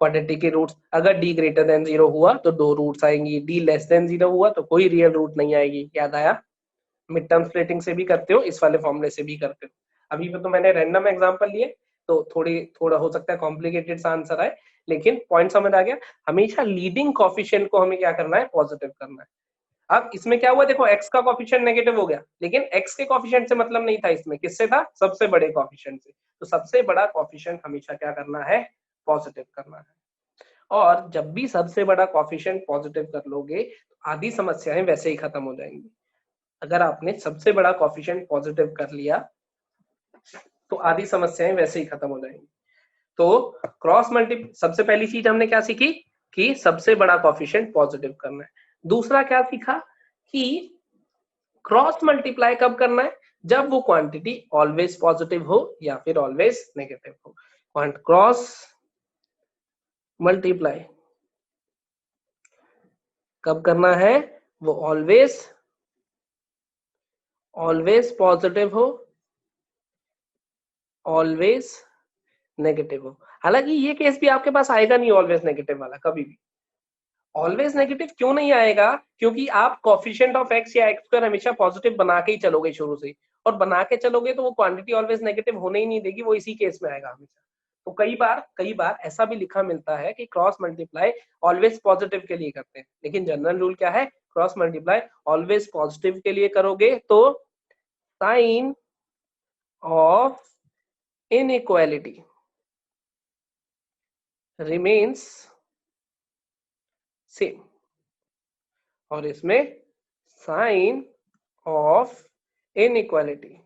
क्वाड्रेटिक की रूट्स, अगर डी ग्रेटर देन जीरो हुआ तो दो रूट्स आएंगी, डी लेस देन जीरो हुआ तो कोई रियल रूट नहीं आएगी। याद आया? मिड टर्म स्प्लिटिंग से भी करते हो, इस वाले फॉर्मूले से भी करते हो। अभी तो मैंने रैंडम एग्जांपल लिए तो थोड़ा हो सकता है कॉम्प्लिकेटेड सा आंसर आए, लेकिन पॉइंट समझ आ गया। हमेशा लीडिंग कोफिशिएंट को हमें क्या करना है? पॉजिटिव करना है। अब इसमें क्या हुआ? देखो x का कोफिशिएंट नेगेटिव हो गया, लेकिन x के कोफिशिएंट से मतलब नहीं था, इसमें किससे था? सबसे बड़े कोफिशिएंट से। तो सबसे बड़ा कोफिशिएंट हमेशा क्या करना है? पॉजिटिव करना है। और जब भी सबसे बड़ा कोफिशिएंट पॉजिटिव कर लोगे तो आधी समस्याएं वैसे ही खत्म हो जाएंगी। अगर आपने सबसे बड़ा कोफिशिएंट पॉजिटिव कर लिया तो आधी समस्याएं वैसे ही खत्म हो जाएंगी। तो क्रॉस मल्टी, सबसे पहली चीज हमने क्या सीखी? कि सबसे बड़ा कोफिशिएंट पॉजिटिव करना है। दूसरा क्या सीखा? कि क्रॉस मल्टीप्लाई कब करना है? जब वो क्वांटिटी ऑलवेज पॉजिटिव हो या फिर ऑलवेज नेगेटिव हो। क्रॉस मल्टीप्लाई कब करना है? वो ऑलवेज पॉजिटिव हो, ऑलवेज नेगेटिव हो। हालांकि ये केस भी आपके पास आएगा नहीं ऑलवेज नेगेटिव वाला, कभी भी। ऑलवेज नेगेटिव क्यों नहीं आएगा? क्योंकि आप कोफिशिएंट ऑफ एक्स या एक्स स्क्वायर हमेशा पॉजिटिव बना के ही चलोगे शुरू से, और बना के चलोगे तो वो क्वांटिटी ऑलवेज नेगेटिव होने ही नहीं देगी, वो इसी केस में आएगा हमेशा। तो कई बार ऐसा भी लिखा मिलता है कि क्रॉस मल्टीप्लाई ऑलवेज पॉजिटिव के लिए करते हैं, लेकिन जनरल रूल क्या है? क्रॉस मल्टीप्लाई ऑलवेज पॉजिटिव के लिए करोगे तो sign of inequality remains same और इसमें साइन ऑफ इनइक्वालिटी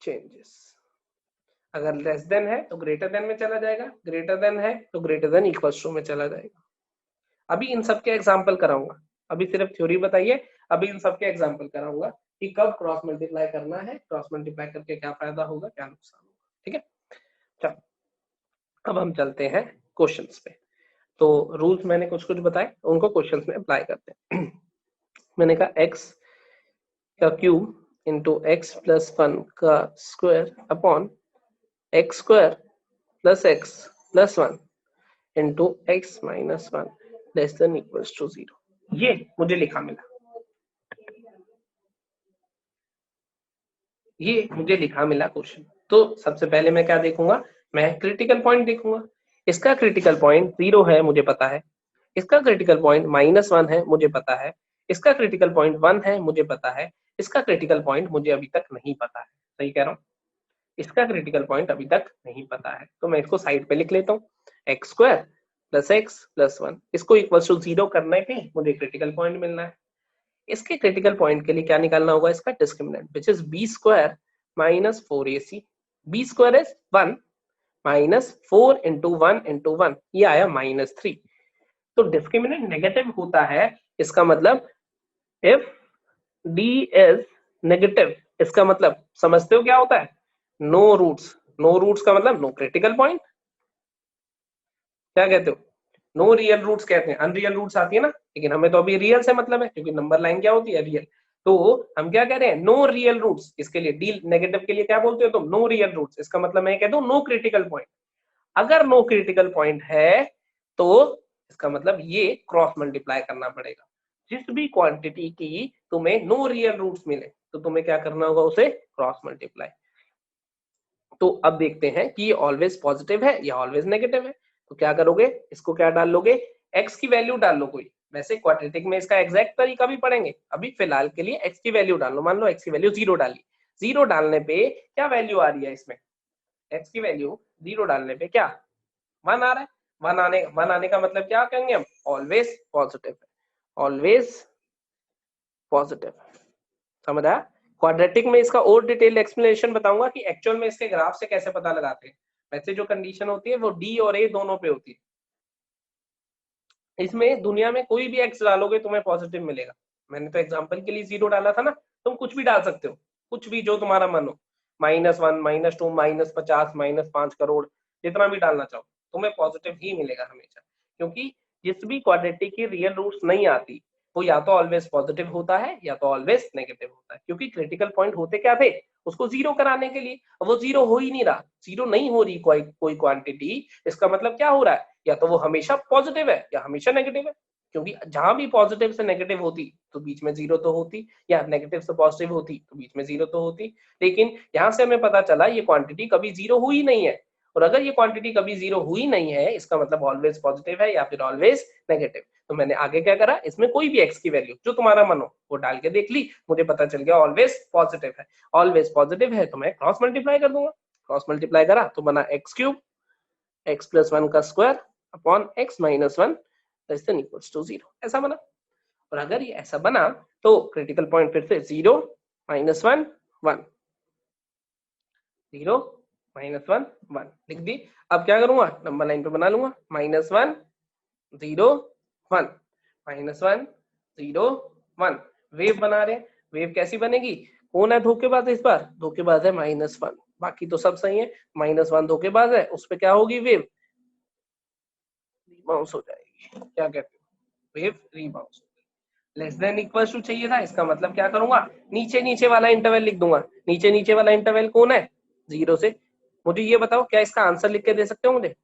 चेंजेस। अगर लेस देन है तो ग्रेटर देन में चला जाएगा, ग्रेटर देन है तो ग्रेटर देन इक्वल्स टू में चला जाएगा। अभी इन सब के एग्जांपल कराऊंगा, अभी सिर्फ थ्योरी बताइए, अभी इन सब के एग्जांपल कराऊंगा कि कब क्रॉस मल्टीप्लाई करना है, क्रॉस मल्टीप्लाई करके क्या फायदा होगा, क्या नुकसान होगा। ठीक है, चलो अब हम चलते हैं क्वेश्चंस पे। तो रूल्स मैंने कुछ कुछ बताए, उनको क्वेश्चंस में अप्लाई करते हैं। मैंने कहा x का क्यूब इंटू एक्स प्लस 1 का square upon x square plus x plus 1 into x minus 1 less than equals to 0, ये मुझे लिखा मिला, ये मुझे लिखा मिला क्वेश्चन। तो सबसे पहले मैं क्या देखूंगा, मैं क्रिटिकल पॉइंट देखूंगा। इसका क्रिटिकल पॉइंट 0 है मुझे पता है, इसका क्रिटिकल पॉइंट -1 है मुझे पता है, इसका क्रिटिकल पॉइंट 1 है मुझे पता है, इसका क्रिटिकल पॉइंट मुझे अभी तक नहीं पता है। सही कह रहा हूँ, इसका क्रिटिकल पॉइंट अभी तक नहीं पता है, तो मैं इसको साइड पे लिख लेता हूँ। X square plus x plus 1, इसको इक्वल टू 0 करने पे मुझे क्रिटिकल पॉइंट मिलना है। इसके क्रिटिकल पॉइंट के लिए क्या निकालना होगा, इसका discriminant which is b square minus 4ac। B square is 1 minus 4 into 1 into 1, ये आया -3। तो डिस्क्रिमिनेंट नेगेटिव होता है, इसका मतलब इफ डी इज नेगेटिव, इसका मतलब समझते हो क्या होता है, नो रूट्स। नो रूट्स का मतलब नो क्रिटिकल पॉइंट। क्या कहते हो, नो रियल रूट्स कहते हैं, अनरियल रूट्स आती है ना, लेकिन हमें तो अभी रियल से मतलब है, क्योंकि नंबर लाइन क्या होती है, रियल। तो हम क्या कह रहे हैं, नो रियल रूट्स। इसके लिए डी नेगेटिव के लिए क्या बोलते हो तुम, नो रियल रूट्स। इसका मतलब मैं कह दूं नो क्रिटिकल पॉइंट। अगर नो क्रिटिकल पॉइंट है तो इसका मतलब ये क्रॉस मल्टीप्लाई करना पड़ेगा। जिस भी क्वांटिटी की तुम्हें नो रियल रूट्स मिले तो तुम्हें क्या करना होगा, उसे क्रॉस मल्टीप्लाई। तो अब देखते हैं कि ये ऑलवेज पॉजिटिव है या ऑलवेज नेगेटिव है। तो क्या करोगे, इसको क्या डाल लोगे, x की वैल्यू डाल लो कोई। वैसे क्वाड्रेटिक में इसका एग्जैक्ट तरीका भी पढ़ेंगे, अभी फिलहाल के लिए x की वैल्यू डाल लो। मान लो x की वैल्यू 0 डाली, 0 डालने पे क्या वैल्यू आ रही है इसमें, x की वैल्यू 0 डालने पे क्या 1 आ रहा है। 1 आने का मतलब क्या कहेंगे हम, ऑलवेज पॉजिटिव है, ऑलवेज पॉजिटिव। समझ आया। क्वाड्रेटिक में इसका और डिटेल एक्सप्लेनेशन बताऊंगा कि एक्चुअल में इसके ग्राफ से कैसे पता लगाते हैं। वैसे जो कंडीशन होती है वो डी और ए दोनों पे होती है। इसमें दुनिया में कोई भी एक्स डालोगे तुम्हें पॉजिटिव मिलेगा। मैंने तो एग्जांपल के लिए 0 डाला था ना, तुम कुछ भी डाल सकते हो, कुछ भी जो तुम्हारा मन हो, -1 -2 -50 -5 करोड़, जितना भी डालना चाहो तुम्हें पॉजिटिव ही मिलेगा हमेशा। क्योंकि जिस भी क्वाड्रेटिक की रियल रूट्स नहीं आती वो या तो ऑलवेज पॉजिटिव होता है या तो ऑलवेज नेगेटिव होता है। क्योंकि क्रिटिकल पॉइंट होते क्या थे, उसको 0 कराने के लिए, वो 0 हो ही नहीं रहा, 0 नहीं हो रही कोई क्वांटिटी। इसका मतलब क्या हो रहा है, या तो वो हमेशा पॉजिटिव है या हमेशा नेगेटिव है। क्योंकि जहां भी पॉजिटिव से नेगेटिव होती तो बीच में 0 तो होती, या नेगेटिव से पॉजिटिव होती तो बीच में 0 तो होती। लेकिन यहां से हमें पता चला ये क्वांटिटी कभी 0 हुई नहीं है। और अगर ये क्वांटिटी कभी 0 हुई नहीं है, इसका मतलब ऑलवेज पॉजिटिव है या फिर ऑलवेज नेगेटिव। तो मैंने आगे क्या करा, इसमें कोई भी x की वैल्यू जो तुम्हारा मन हो वो डाल के देख ली, मुझे पता चल गया ऑलवेज पॉजिटिव है। ऑलवेज पॉजिटिव है तो मैं क्रॉस मल्टीप्लाई कर दूंगा। क्रॉस मल्टीप्लाई करा तो बना एक्स क्यूब एक्स प्लस 1 का square upon x minus 1 less than equals to 0, ऐसा बना। और अगर ये ऐसा बना तो क्रिटिकल पॉइंट फिर से 0 -1 1, 0 -1 1 लिख दी। अब क्या करूंगा, नंबर लाइन पे बना लूंगा, -1 0 1 -1 0 1। वेव बना रहे हैं, वेव कैसी बनेगी, कौन है धोखेबाज इस बार, धोखेबाज है -1, बाकी तो सब सही है। -1 धोखेबाज है, उस पे क्या होगी, वेव बाउंस हो जाएगी। क्या कहते हो, wave rebounce. Less than equal to चाहिए था, इसका मतलब क्या करूंगा, नीचे नीचे वाला इंटरवल लिख दूंगा। नीचे नीचे वाला इंटरवल कौन है, 0 से। मुझे ये बताओ, क्या इसका आंसर लिख के दे सकते हो मुझे,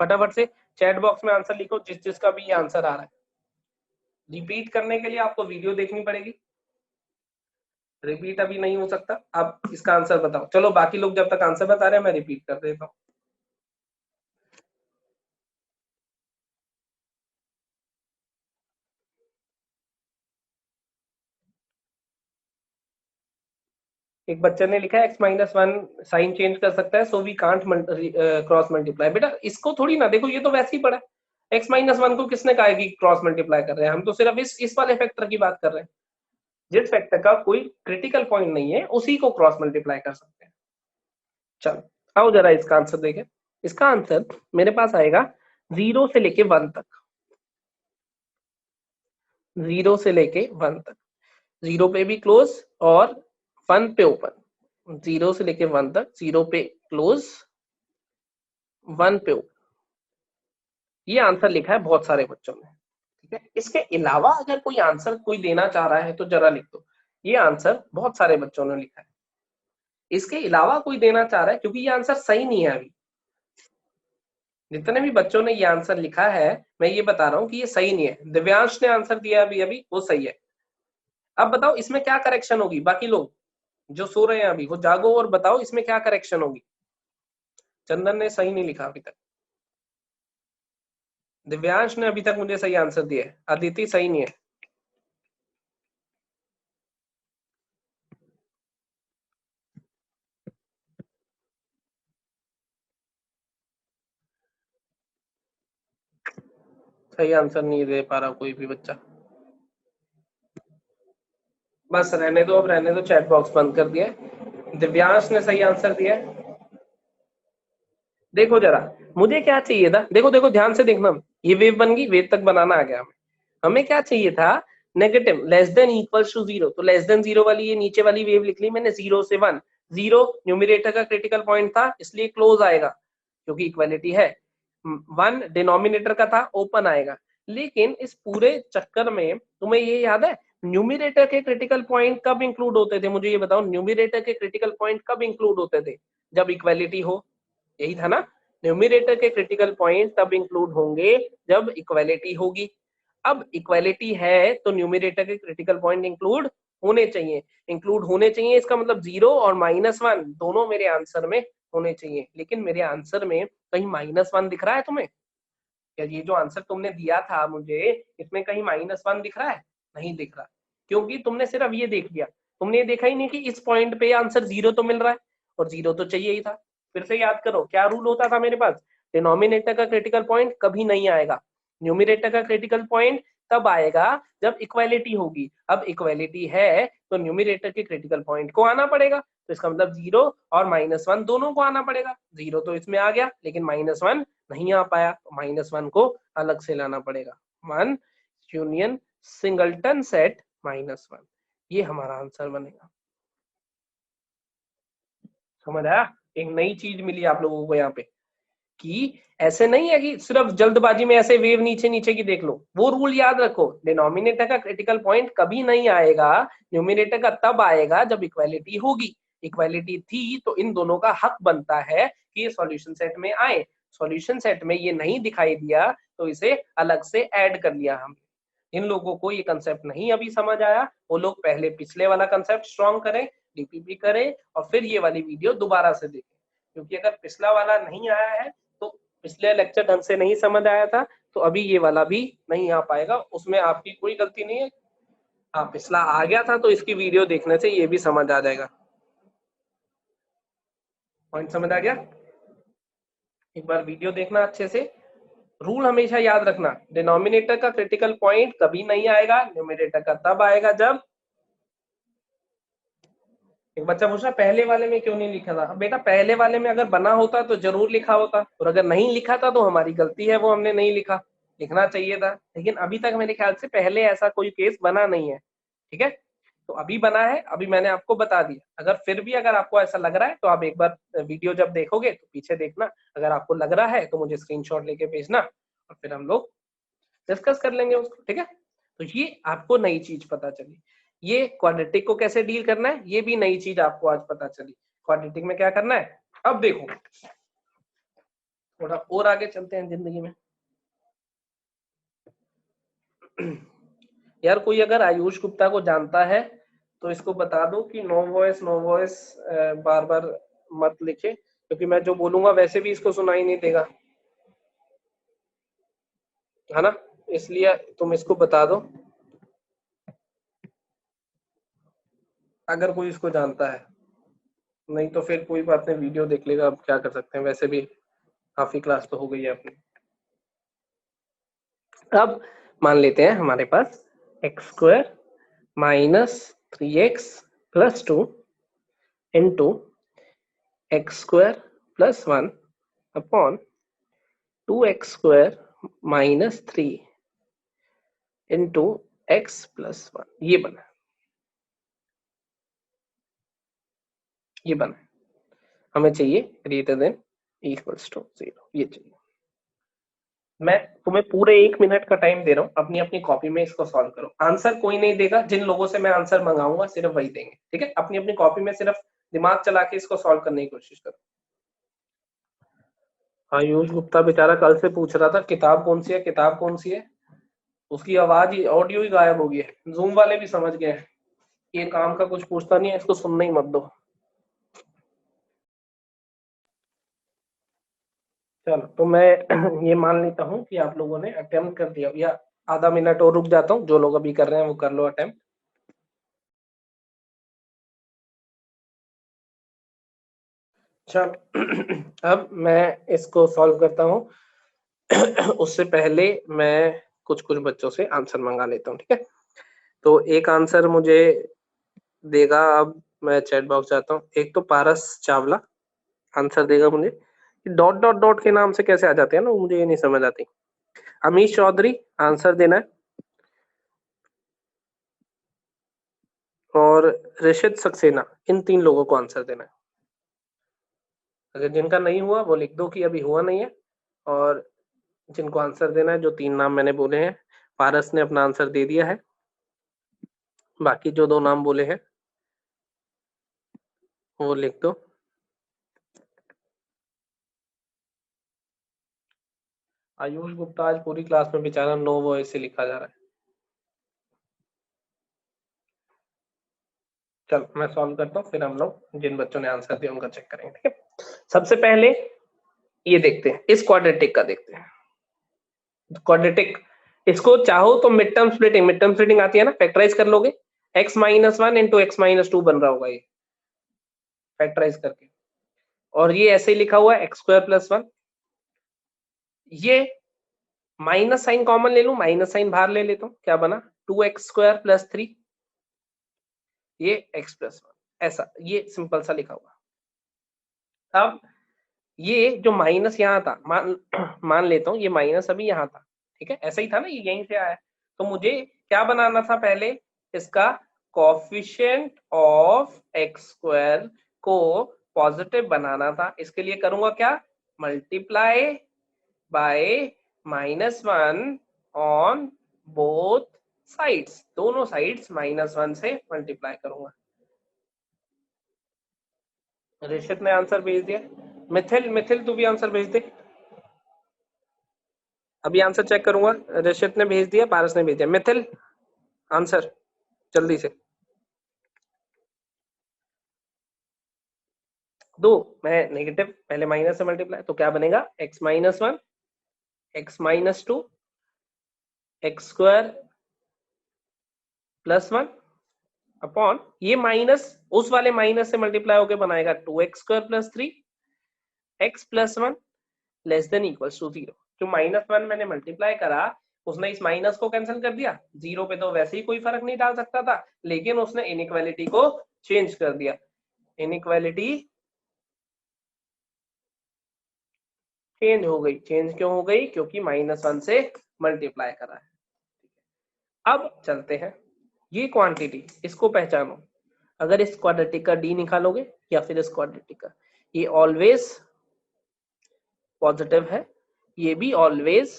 फटाफट से चैट बॉक्स में आंसर लिखो जिस जिसका भी ये आंसर आ रहा है। रिपीट करने के लिए आपको वीडियो देखनी पड़ेगी, रिपीट अभी नहीं हो सकता। आप इसका आंसर बताओ, चलो बाकी लोग जब तक आंसर बता रहे हैं मैं रिपीट कर देता हूँ। एक बच्चे ने लिखा है x-1 साइन चेंज कर सकता है, so we can't cross multiply. बेटा इसको थोड़ी ना देखो, ये तो वैसे ही पड़ा है। x-1 को किसने कहा है कि क्रॉस मल्टीप्लाई कर रहे हैं? हम तो सिर्फ इस वाले फैक्टर की बात कर रहे हैं। जिस फैक्टर का कोई क्रिटिकल पॉइंट नहीं है उसी को क्रॉस मल्टीप्लाई कर सकते हैं। चलो आओ जरा इसका आंसर देखें। इसका आंसर मेरे पास आएगा 0 से लेके 1 तक, 0 से लेके 1 तक, 0 पे भी क्लोज और 1 पे ओपन। 0 से लेके 1 तक, 0 पे क्लोज, 1 पे ओपन। ये आंसर लिखा है बहुत सारे बच्चों ने, ठीक है। इसके अलावा अगर कोई आंसर कोई देना चाह रहा है तो जरा लिख दो। ये आंसर बहुत सारे बच्चों ने लिखा है। इसके अलावा कोई देना चाह रहा है, क्योंकि ये आंसर सही नहीं है। अभी जितने भी बच्चों ने ये आंसर लिखा है, मैं ये बता रहा हूँ कि ये सही नहीं है। दिव्यांश ने आंसर दिया अभी अभी, वो सही है। अब बताओ इसमें क्या करेक्शन होगी? बाकी लोग जो सो रहे हैं अभी वो जागो और बताओ इसमें क्या करेक्शन होगी। चंदन ने सही नहीं लिखा अभी तक, दिव्यांश ने अभी तक मुझे सही आंसर दिया है, अदिति सही नहीं है। सही आंसर नहीं दे पा रहा कोई भी बच्चा। बस रहने दो, अब रहने दो, चैट बॉक्स बंद कर दिया। दिव्यांश ने सही आंसर दिया है। देखो जरा मुझे क्या चाहिए था, देखो देखो ध्यान से देखना। ये वेव बन गई, वेव तक बनाना आ गया हमें। हमें क्या चाहिए था? Negative less than equals to 0। तो लेस देन 0 वाली ये नीचे वाली वेव लिख ली मैंने, 0 से 1। 0 न्यूमरेटर का क्रिटिकल पॉइंट था इसलिए क्लोज आएगा क्योंकि इक्वालिटी है। 1 डिनोमिनेटर का था, ओपन आएगा। लेकिन इस पूरे चक्कर में तुम्हें ये याद है न्यूमरेटर के क्रिटिकल पॉइंट कब इंक्लूड होते थे? मुझे ये बताओ, न्यूमरेटर के क्रिटिकल पॉइंट कब इंक्लूड होते थे? जब इक्वालिटी हो। यही था ना? न्यूमरेटर के क्रिटिकल पॉइंट तब इंक्लूड होंगे जब इक्वालिटी होगी। अब इक्वालिटी है तो न्यूमरेटर के क्रिटिकल पॉइंट इंक्लूड होने चाहिए। इंक्लूड होने चाहिए इसका मतलब 0 और -1 दोनों मेरे आंसर में होने चाहिए। लेकिन मेरे आंसर में कहीं -1 दिख रहा है तुम्हें? क्या ये जो आंसर तुमने दिया था मुझे, इसमें कहीं -1 दिख रहा है? नहीं दिख रहा, क्योंकि तुमने सिर्फ ये देख लिया। तुमने ये देखा ही नहीं कि इस पॉइंट पे आंसर 0 तो मिल रहा है और 0 तो चाहिए ही था। फिर से याद करो क्या रूल होता था मेरे पास? डिनोमिनेटर का क्रिटिकल पॉइंट कभी नहीं आएगा, न्यूमरेटर का क्रिटिकल पॉइंट तब आएगा जब इक्वालिटी होगी। अब इक्वालिटी है तो न्यूमरेटर के क्रिटिकल पॉइंट को आना पड़ेगा, तो इसका मतलब 0 और -1 दोनों को आना पड़ेगा। 0 तो इसमें आ गया लेकिन -1 नहीं आ पाया, तो -1 को अलग से लाना पड़ेगा। 1 यूनियन सिंगलटन सेट -1, ये हमारा आंसर बनेगा। समझ आया? एक नई चीज मिली आप लोगों को यहाँ पे कि ऐसे नहीं है कि सिर्फ जल्दबाजी में ऐसे वेव नीचे नीचे की देख लो। वो रूल याद रखो, डिनोमिनेटर का क्रिटिकल पॉइंट कभी नहीं आएगा, न्यूमरेटर का तब आएगा जब इक्वालिटी होगी। इक्वालिटी थी तो इन दोनों का हक बनता है कि ये सॉल्यूशन सेट में आए। सॉल्यूशन सेट में ये नहीं दिखाई दिया तो इसे अलग से ऐड कर लिया हमने। इन लोगों को ये कंसेप्ट नहीं अभी समझ आया, वो लोग पहले पिछले वाला कंसेप्ट स्ट्रॉन्ग करें, डीपीपी करें और फिर ये वाली वीडियो दोबारा से देखें। क्योंकि अगर पिछला वाला नहीं आया है तो पिछले लेक्चर ढंग से नहीं समझ आया था तो अभी ये वाला भी नहीं आ पाएगा, उसमें आपकी कोई गलती नहीं है। हाँ पिछला आ गया था तो इसकी वीडियो देखने से ये भी समझ आ जाएगा। पॉइंट समझ आ गया? एक बार वीडियो देखना अच्छे से। रूल हमेशा याद रखना, डिनोमिनेटर का क्रिटिकल पॉइंट कभी नहीं आएगा, न्यूमरेटर का तब आएगा जब। एक बच्चा पूछ रहा पहले वाले में क्यों नहीं लिखा था? बेटा पहले वाले में अगर बना होता तो जरूर लिखा होता, और अगर नहीं लिखा था तो हमारी गलती है, वो हमने नहीं लिखा, लिखना चाहिए था। लेकिन अभी तक मेरे ख्याल से पहले ऐसा कोई केस बना नहीं है, ठीक है। तो अभी बना है, अभी मैंने आपको बता दिया। अगर फिर भी अगर आपको ऐसा लग रहा है तो आप एक बार वीडियो जब देखोगे तो पीछे देखना, अगर आपको लग रहा है तो मुझे स्क्रीनशॉट लेके भेजना और फिर हम लोग डिस्कस कर लेंगे उसको, ठीक है। तो ये आपको नई चीज पता चली। ये क्वाड्रेटिक को कैसे डील करना है ये भी नई चीज आपको आज पता चली। क्वाड्रेटिक में क्या करना है, अब देखो थोड़ा और आगे चलते हैं जिंदगी में। यार कोई अगर आयुष गुप्ता को जानता है तो इसको बता दो कि नो वॉइस बार बार मत लिखे, क्योंकि मैं जो बोलूंगा वैसे भी इसको सुनाई नहीं देगा, है ना। इसलिए तुम इसको बता दो अगर कोई इसको जानता है। नहीं तो फिर कोई बात नहीं, वीडियो देख लेगा, अब क्या कर सकते हैं, वैसे भी काफी क्लास तो हो गई है अपनी। अब मान लेते हैं हमारे पास X square minus 3x plus 2 into X square plus 1 upon 2x square minus 3 into X plus 1, ये बना, ये बना। हमें चाहिए ग्रेटर देन इक्वल्स टू 0, ये चाहिए। मैं तुम्हें पूरे 1 मिनट का टाइम दे रहा हूँ, अपनी अपनी कॉपी में इसको सॉल्व करो। आंसर कोई नहीं देगा, जिन लोगों से मैं आंसर मंगाऊंगा सिर्फ वही देंगे, ठीक है? अपनी अपनी कॉपी में सिर्फ दिमाग चला के इसको सॉल्व करने की कोशिश करो। आयुष गुप्ता बेचारा कल से पूछ रहा था किताब कौन सी है, किताब कौन सी है, उसकी आवाज ही, ऑडियो ही गायब हो गई है। जूम वाले भी समझ गए हैं ये काम का कुछ पूछता नहीं है, इसको सुनने ही मत दो। चलो तो मैं ये मान लेता हूँ कि आप लोगों ने अटेम्प्ट कर दिया, या आधा मिनट और रुक जाता हूँ, जो लोग अभी कर रहे हैं वो कर लो अटेम्प्ट। चलो अब मैं इसको सॉल्व करता हूँ उससे पहले मैं कुछ कुछ बच्चों से आंसर मंगा लेता हूँ, ठीक है? तो एक आंसर मुझे देगा, अब मैं चैट बॉक्स जाता हूँ। एक तो पारस चावला आंसर देगा मुझे, डॉट डॉट डॉट के नाम से कैसे आ जाते हैं ना, मुझे ये नहीं समझ आती। अमीश चौधरी आंसर देना है, और ऋषित सक्सेना, इन 3 लोगों को आंसर देना है। अगर जिनका नहीं हुआ वो लिख दो कि अभी हुआ नहीं है, और जिनको आंसर देना है, जो 3 नाम मैंने बोले हैं, पारस ने अपना आंसर दे दिया है, बाकी जो 2 नाम बोले हैं वो लिख दो। आयुष गुप्ता आज पूरी क्लास में बेचारा नो वॉइस से लिखा जा रहा है। चलो मैं सॉल्व करता हूँ, फिर हम लोग जिन बच्चों ने आंसर दिया उनका चेक करेंगे, ठीक है? सबसे पहले ये देखते हैं, इस क्वाड्रेटिक का देखते हैं। क्वाड्रेटिक, इसको चाहो तो मिड टर्म स्प्लिटिंग आती है ना, फैक्टराइज कर लोगे, x minus 1 into x minus 2 बन रहा होगा ये, फैक्टराइज करके। और ये ऐसे ही लिखा हुआ है एक्स स्क्वायर प्लस 1, ये माइनस साइन कॉमन ले लूं, माइनस साइन बाहर ले लेता हूं, क्या बना 2x स्क्वायर प्लस 3, ये x प्लस 1, ऐसा ये सिंपल सा लिखा हुआ। अब ये जो माइनस यहाँ था, मान लेता हूँ ये माइनस अभी यहाँ था, ठीक है? ऐसा ही था ना, ये यहीं से आया। तो मुझे क्या बनाना था पहले, इसका कोफिशिएंट ऑफ एक्स स्क्वायर को पॉजिटिव बनाना था। इसके लिए करूंगा क्या, multiply by -1 on both sides, दोनों साइड्स -1 से मल्टीप्लाई करूंगा। ऋषित ने आंसर भेज दिया। मिथिल तू भी आंसर भेज दे, अभी आंसर चेक करूंगा। ऋषित ने भेज दिया, पारस ने भेज दिया, मिथिल आंसर जल्दी से दो। मैं नेगेटिव पहले माइनस से मल्टीप्लाई, तो क्या बनेगा x minus 1 x minus 2 x square plus 1 upon ये माइनस उस वाले माइनस से मल्टीप्लाई होकर बनाएगा 2x square plus 3 x plus 1 less than equals to 0। जो -1 मैंने मल्टीप्लाई करा, उसने इस माइनस को कैंसिल कर दिया, 0 पे तो वैसे ही कोई फर्क नहीं डाल सकता था, लेकिन उसने इनइक्वालिटी को चेंज कर दिया। इनइक्वालिटी चेंज हो गई। चेंज क्यों हो गई, क्योंकि -1 से मल्टीप्लाई करा है। अब चलते हैं, ये क्वांटिटी इसको पहचानो। अगर इस क्वाड्रेटिक का डी निकालोगे या फिर इस क्वाड्रेटिक का, ये ऑलवेज पॉजिटिव है, ये भी ऑलवेज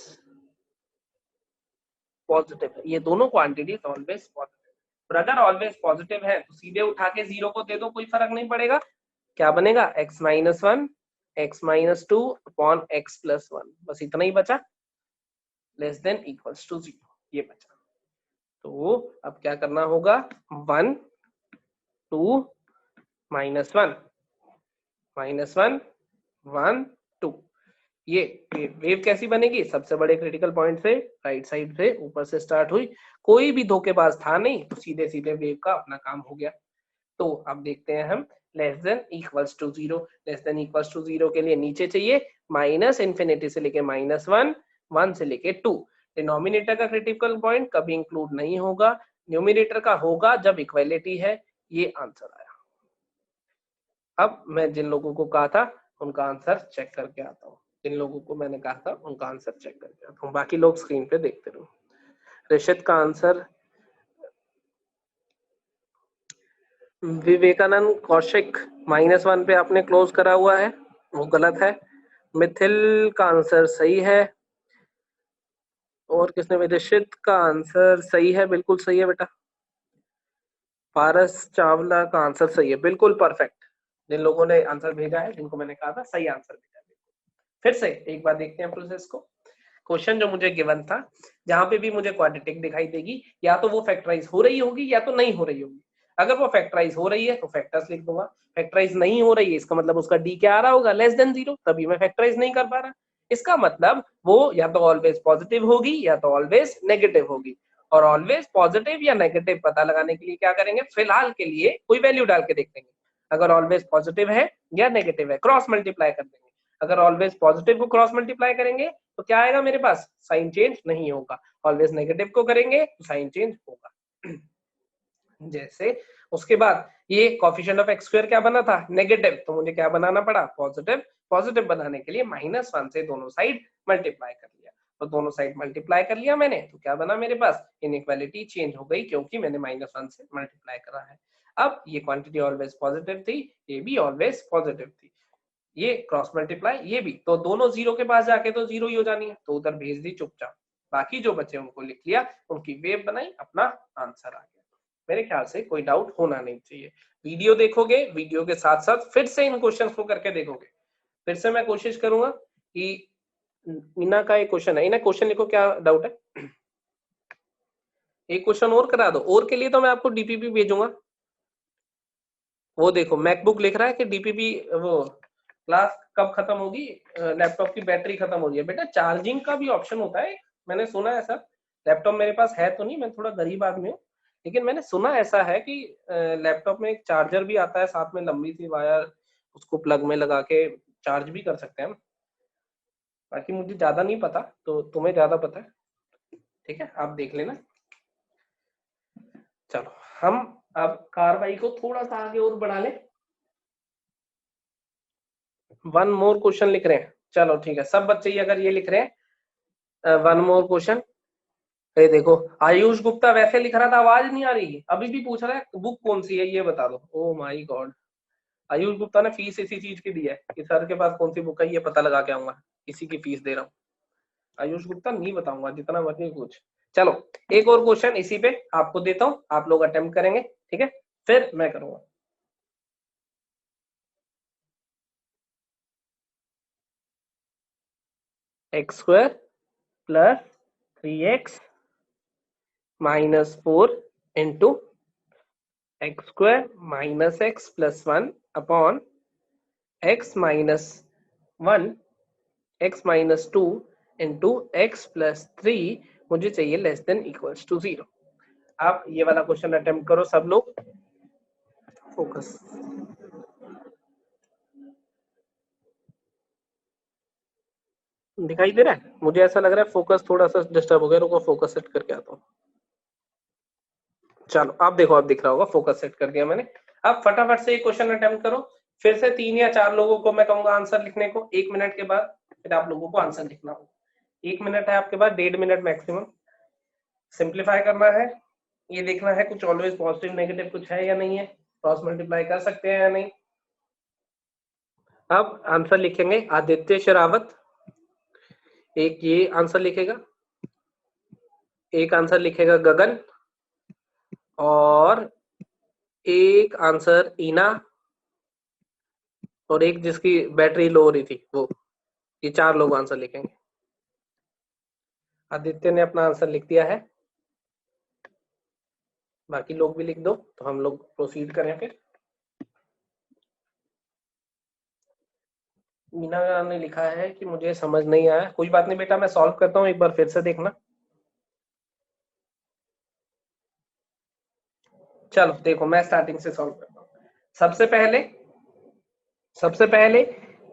पॉजिटिव है, ये दोनों क्वांटिटीज ऑलवेज पॉजिटिव। और अगर ऑलवेज पॉजिटिव है तो सीधे उठा के 0 को दे दो, कोई फर्क नहीं पड़ेगा। क्या बनेगा x minus 1 x minus 2 upon x plus 1, बस इतना ही बचा, लेस देन इक्वल्स टू 0, ये बचा। तो अब क्या करना होगा, 1 2 -1 -1 1 2, ये वेव कैसी बनेगी, सबसे बड़े क्रिटिकल पॉइंट से राइट साइड से ऊपर से स्टार्ट हुई, कोई भी धोखेबाज था नहीं, तो सीधे सीधे वेव का अपना काम हो गया। तो अब देखते हैं हम less than equals to 0, less than equals to 0 के लिए नीचे चाहिए माइनस इन्फिनिटी से लेके -1, 1 से लेके 2। डिनोमिनेटर का क्रिटिकल पॉइंट कभी इंक्लूड नहीं होगा, न्यूमिनेटर का होगा जब इक्वालिटी है। ये आंसर आया। अब मैं जिन लोगों को कहा था उनका आंसर चेक करके आता हूँ, जिन लोगों को मैंने कहा था उनका आंसर चेक करके आता हूँ, बाकी लोग स्क्रीन पे देखते रहो। ऋषित का आंसर विवेकानंद कौशिक -1 पे आपने क्लोज करा हुआ है, वो गलत है। मिथिल का आंसर सही है। और किसने? ऋषित का आंसर सही है, बिल्कुल सही है बेटा। पारस चावला का आंसर सही है, बिल्कुल परफेक्ट। जिन लोगों ने आंसर भेजा है, जिनको मैंने कहा था सही आंसर भेजा है। फिर से एक बार देखते हैं प्रोसेस को। क्वेश्चन जो मुझे गिवन था, जहां पे भी मुझे क्वाड्रेटिक दिखाई देगी, या तो वो फैक्टराइज हो रही होगी या तो नहीं हो रही होगी। अगर वो फैक्टराइज हो रही है तो फैक्टर्स लिख दूंगा, फैक्टराइज नहीं हो रही है इसका मतलब उसका डी क्या आ रहा होगा? लेस देन 0, तभी मैं फैक्टराइज नहीं कर पा रहा। इसका मतलब वो या तो ऑलवेज पॉजिटिव होगी या तो ऑलवेज नेगेटिव होगी। और ऑलवेज पॉजिटिव या नेगेटिव पता लगाने के लिए क्या करेंगे? फिलहाल के लिए कोई वैल्यू डाल के देख लेंगे। अगर ऑलवेज पॉजिटिव है या नेगेटिव है, क्रॉस मल्टीप्लाई कर देंगे। अगर ऑलवेज पॉजिटिव को क्रॉस मल्टीप्लाई करेंगे तो क्या आएगा मेरे पास? साइन चेंज नहीं होगा। ऑलवेज नेगेटिव को करेंगे तो साइन चेंज होगा। जैसे उसके बाद ये कोफिशिएंट ऑफ एक्स स्क्वायर क्या बना था? नेगेटिव, तो मुझे क्या बनाना पड़ा? पॉजिटिव। पॉजिटिव बनाने के लिए -1 से दोनों साइड मल्टीप्लाई कर लिया, तो दोनों साइड मल्टीप्लाई कर लिया मैंने, तो क्या बना मेरे पास? इनइक्वालिटी चेंज हो गई क्योंकि मैंने -1 से मल्टीप्लाई करा है। अब ये क्वांटिटी ऑलवेज पॉजिटिव थी, ये भी ऑलवेज पॉजिटिव थी, ये क्रॉस मल्टीप्लाई ये भी, तो दोनों 0 के पास जाके तो 0 ही हो जानी है, तो उधर भेज दी चुपचाप। बाकी जो बचे उनको लिख लिया, उनकी वेव बनाई, अपना आंसर आ गया। मेरे ख्याल से कोई डाउट होना नहीं चाहिए। वीडियो देखोगे, वीडियो के साथ साथ फिर से इन क्वेश्चंस को करके देखोगे। फिर से मैं कोशिश करूंगा कि इना का एक क्वेश्चन है, इन्हें क्वेश्चन लिखो, क्या डाउट है? एक क्वेश्चन और करा दो, और के लिए तो मैं आपको डीपीपी भेजूंगा। वो देखो मैकबुक लिख रहा है कि डीपीपी वो क्लास कब खत्म होगी, लैपटॉप की बैटरी खत्म हो रही है। बेटा चार्जिंग का भी ऑप्शन होता है, मैंने सुना है ऐसा। लैपटॉप मेरे पास है तो नहीं, मैं थोड़ा गरीब आदमी हूँ, लेकिन मैंने सुना ऐसा है कि लैपटॉप में एक चार्जर भी आता है साथ में, लंबी सी वायर, उसको प्लग में लगा के चार्ज भी कर सकते हैं। बाकी मुझे ज्यादा नहीं पता, तो तुम्हें ज्यादा पता है, ठीक है, आप देख लेना। चलो हम अब कार्रवाई को थोड़ा सा आगे और बढ़ा लें। 1 मोर क्वेश्चन लिख रहे हैं, चलो ठीक है, सब बच्चे अगर ये लिख रहे हैं 1 मोर क्वेश्चन। ये देखो आयुष गुप्ता वैसे लिख रहा था, आवाज नहीं आ रही, अभी भी पूछ रहा है बुक कौन सी है ये बता दो। Oh my God, Ayush Gupta ने फीस इसी चीज की दी है कि सर के पास कौन सी बुक है ये पता लगा के आऊंगा, इसी की फीस दे रहा हूँ। आयुष गुप्ता नहीं बताऊंगा, जितना मर्जी पूछ। चलो एक और क्वेश्चन इसी पे आपको देता हूँ, आप लोग अटेम्प्ट करेंगे, ठीक है, फिर मैं करूंगा। X square plus 3x -4 into X square minus x plus 1 upon x minus 1 x minus 2 into X plus 3, मुझे चाहिए लेस देन इक्वल्स टू 0। आप ये वाला क्वेश्चन अटेम्प्ट करो सब लोग, फोकस। दिखाई दे रहा है? मुझे ऐसा लग रहा है फोकस थोड़ा सा डिस्टर्ब हो गया, रुको फोकस सेट करके आता हूँ। चलो आप देखो, आप दिख रहा होगा, फोकस सेट कर दिया मैंने। अब फटाफट से एक क्वेश्चन अटेम्प्ट करो, फिर से 3 या 4 लोगों को मैं कहूंगा आंसर लिखने को 1 मिनट के बाद, फिर आप लोगों को आंसर लिखना होगा। 1 मिनट है आपके पास, 1.5 मिनट मैक्सिमम। सिंप्लीफाई करना है, ये देखना है कुछ ऑलवेज पॉजिटिव नेगेटिव कुछ है या नहीं है, क्रॉस मल्टीप्लाई कर सकते हैं या नहीं। अब आंसर लिखेंगे आदित्य शेरावत, एक ये आंसर लिखेगा, एक आंसर लिखेगा गगन, और एक आंसर ईना, और एक जिसकी बैटरी लो हो रही थी वो। ये 4 लोग आंसर लिखेंगे। आदित्य ने अपना आंसर लिख दिया है, बाकी लोग भी लिख दो तो हम लोग प्रोसीड करें। फिर मीना ने लिखा है कि मुझे समझ नहीं आया, कोई बात नहीं बेटा, मैं सॉल्व करता हूँ, एक बार फिर से देखना। चलो देखो मैं स्टार्टिंग से सॉल्व करता हूँ। सबसे पहले सबसे पहले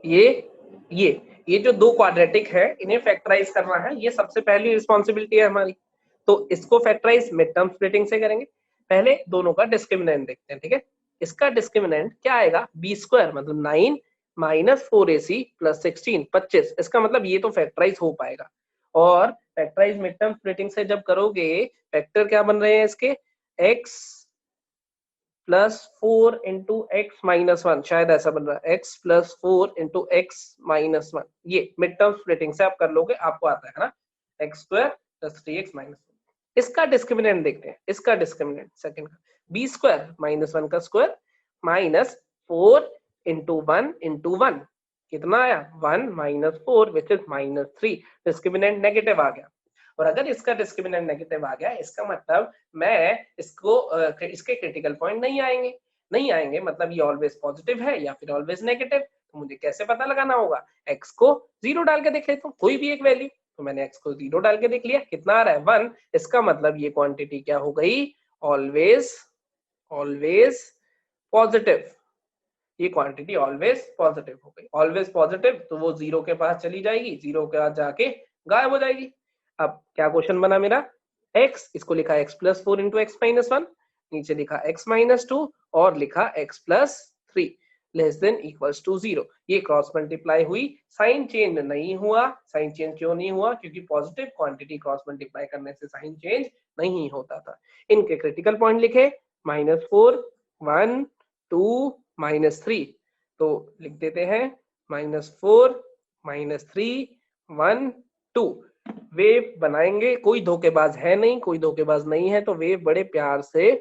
ये जो दो क्वाड्रेटिक है इन्हें फैक्टराइज करना है, ये सबसे पहली रिस्पॉन्सिबिलिटी है हमारी। तो इसको फैक्टराइज मिड टर्म स्प्लिटिंग से करेंगे। पहले दोनों का डिस्क्रिमिनेंट देखते हैं, ठीक है। इसका डिस्क्रिमिनेंट क्या आएगा, बी स्क्वायर मतलब 9 माइनस 4ac प्लस 16 25। इसका मतलब ये तो फैक्टराइज हो पाएगा। और फैक्टराइज मिड टर्म स्प्लिटिंग से जब करोगे, फैक्टर क्या बन रहे हैं इसके, x plus 4 into x minus 1, शायद ऐसा बन रहा है, x plus 4 into x minus 1। ये मिड टर्म स्प्लिटिंग से आप कर लोगे, आपको आता है ना, x square plus 3x minus 1। इसका डिस्क्रिमिनेंट देखते हैं, इसका डिस्क्रिमिनेंट सेकंड का, बी स्क्वायर माइनस 1 का स्क्वायर माइनस 4 इंटू 1 इंटू 1, कितना आया 1 minus 4 which is minus 3। Discriminant negative आ गया। और अगर इसका डिस्क्रिमिनेंट नेगेटिव आ गया, इसका मतलब मैं इसको इसके क्रिटिकल पॉइंट नहीं आएंगे मतलब ये ऑलवेज पॉजिटिव है या फिर ऑलवेज नेगेटिव। तो मुझे कैसे पता लगाना होगा, x को 0 डाल के देख लेता हूँ, कोई भी एक वैल्यू। तो मैंने x को 0 डाल के देख लिया, कितना आ रहा है 1। इसका मतलब ये क्वांटिटी क्या हो गई, ऑलवेज पॉजिटिव। ये क्वांटिटी ऑलवेज पॉजिटिव हो गई। ऑलवेज पॉजिटिव तो वो 0 के पास चली जाएगी, 0 के पास जाके गायब हो जाएगी। अब क्या क्वेश्चन बना मेरा, x, इसको लिखा x plus 4 into x minus 1, नीचे लिखा x माइनस 2 और लिखा x plus 3 less than equals to 0। ये क्रॉस मल्टीप्लाई हुई, साइन चेंज नहीं हुआ। साइन चेंज क्यों नहीं हुआ, क्योंकि पॉजिटिव क्वांटिटी क्रॉस मल्टीप्लाई करने से साइन चेंज नहीं होता था। इनके क्रिटिकल पॉइंट लिखे, -4 1 2 -3। तो लिख देते हैं -4 -3 1 2। वेव बनाएंगे, कोई धोखेबाज है नहीं, कोई धोखेबाज नहीं है, तो वेव बड़े प्यार से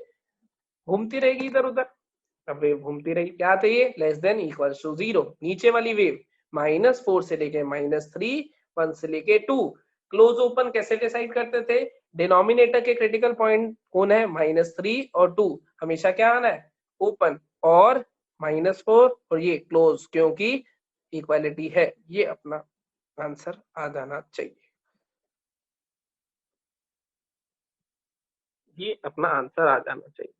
घूमती रहेगी इधर उधर। अब वेव घूमती रही, क्या चाहिए, लेस देन इक्वल्स टू 0। नीचे वाली वेव -4 से लेके -3 1 से लेके 2। क्लोज ओपन कैसे डिसाइड करते थे, डिनोमिनेटर के क्रिटिकल पॉइंट कौन है, -3 और 2, हमेशा क्या आना है, ओपन, और -4 और ये क्लोज, क्योंकि इक्वालिटी है। ये अपना आंसर आ जाना चाहिए, ये अपना आंसर आ जाना चाहिए।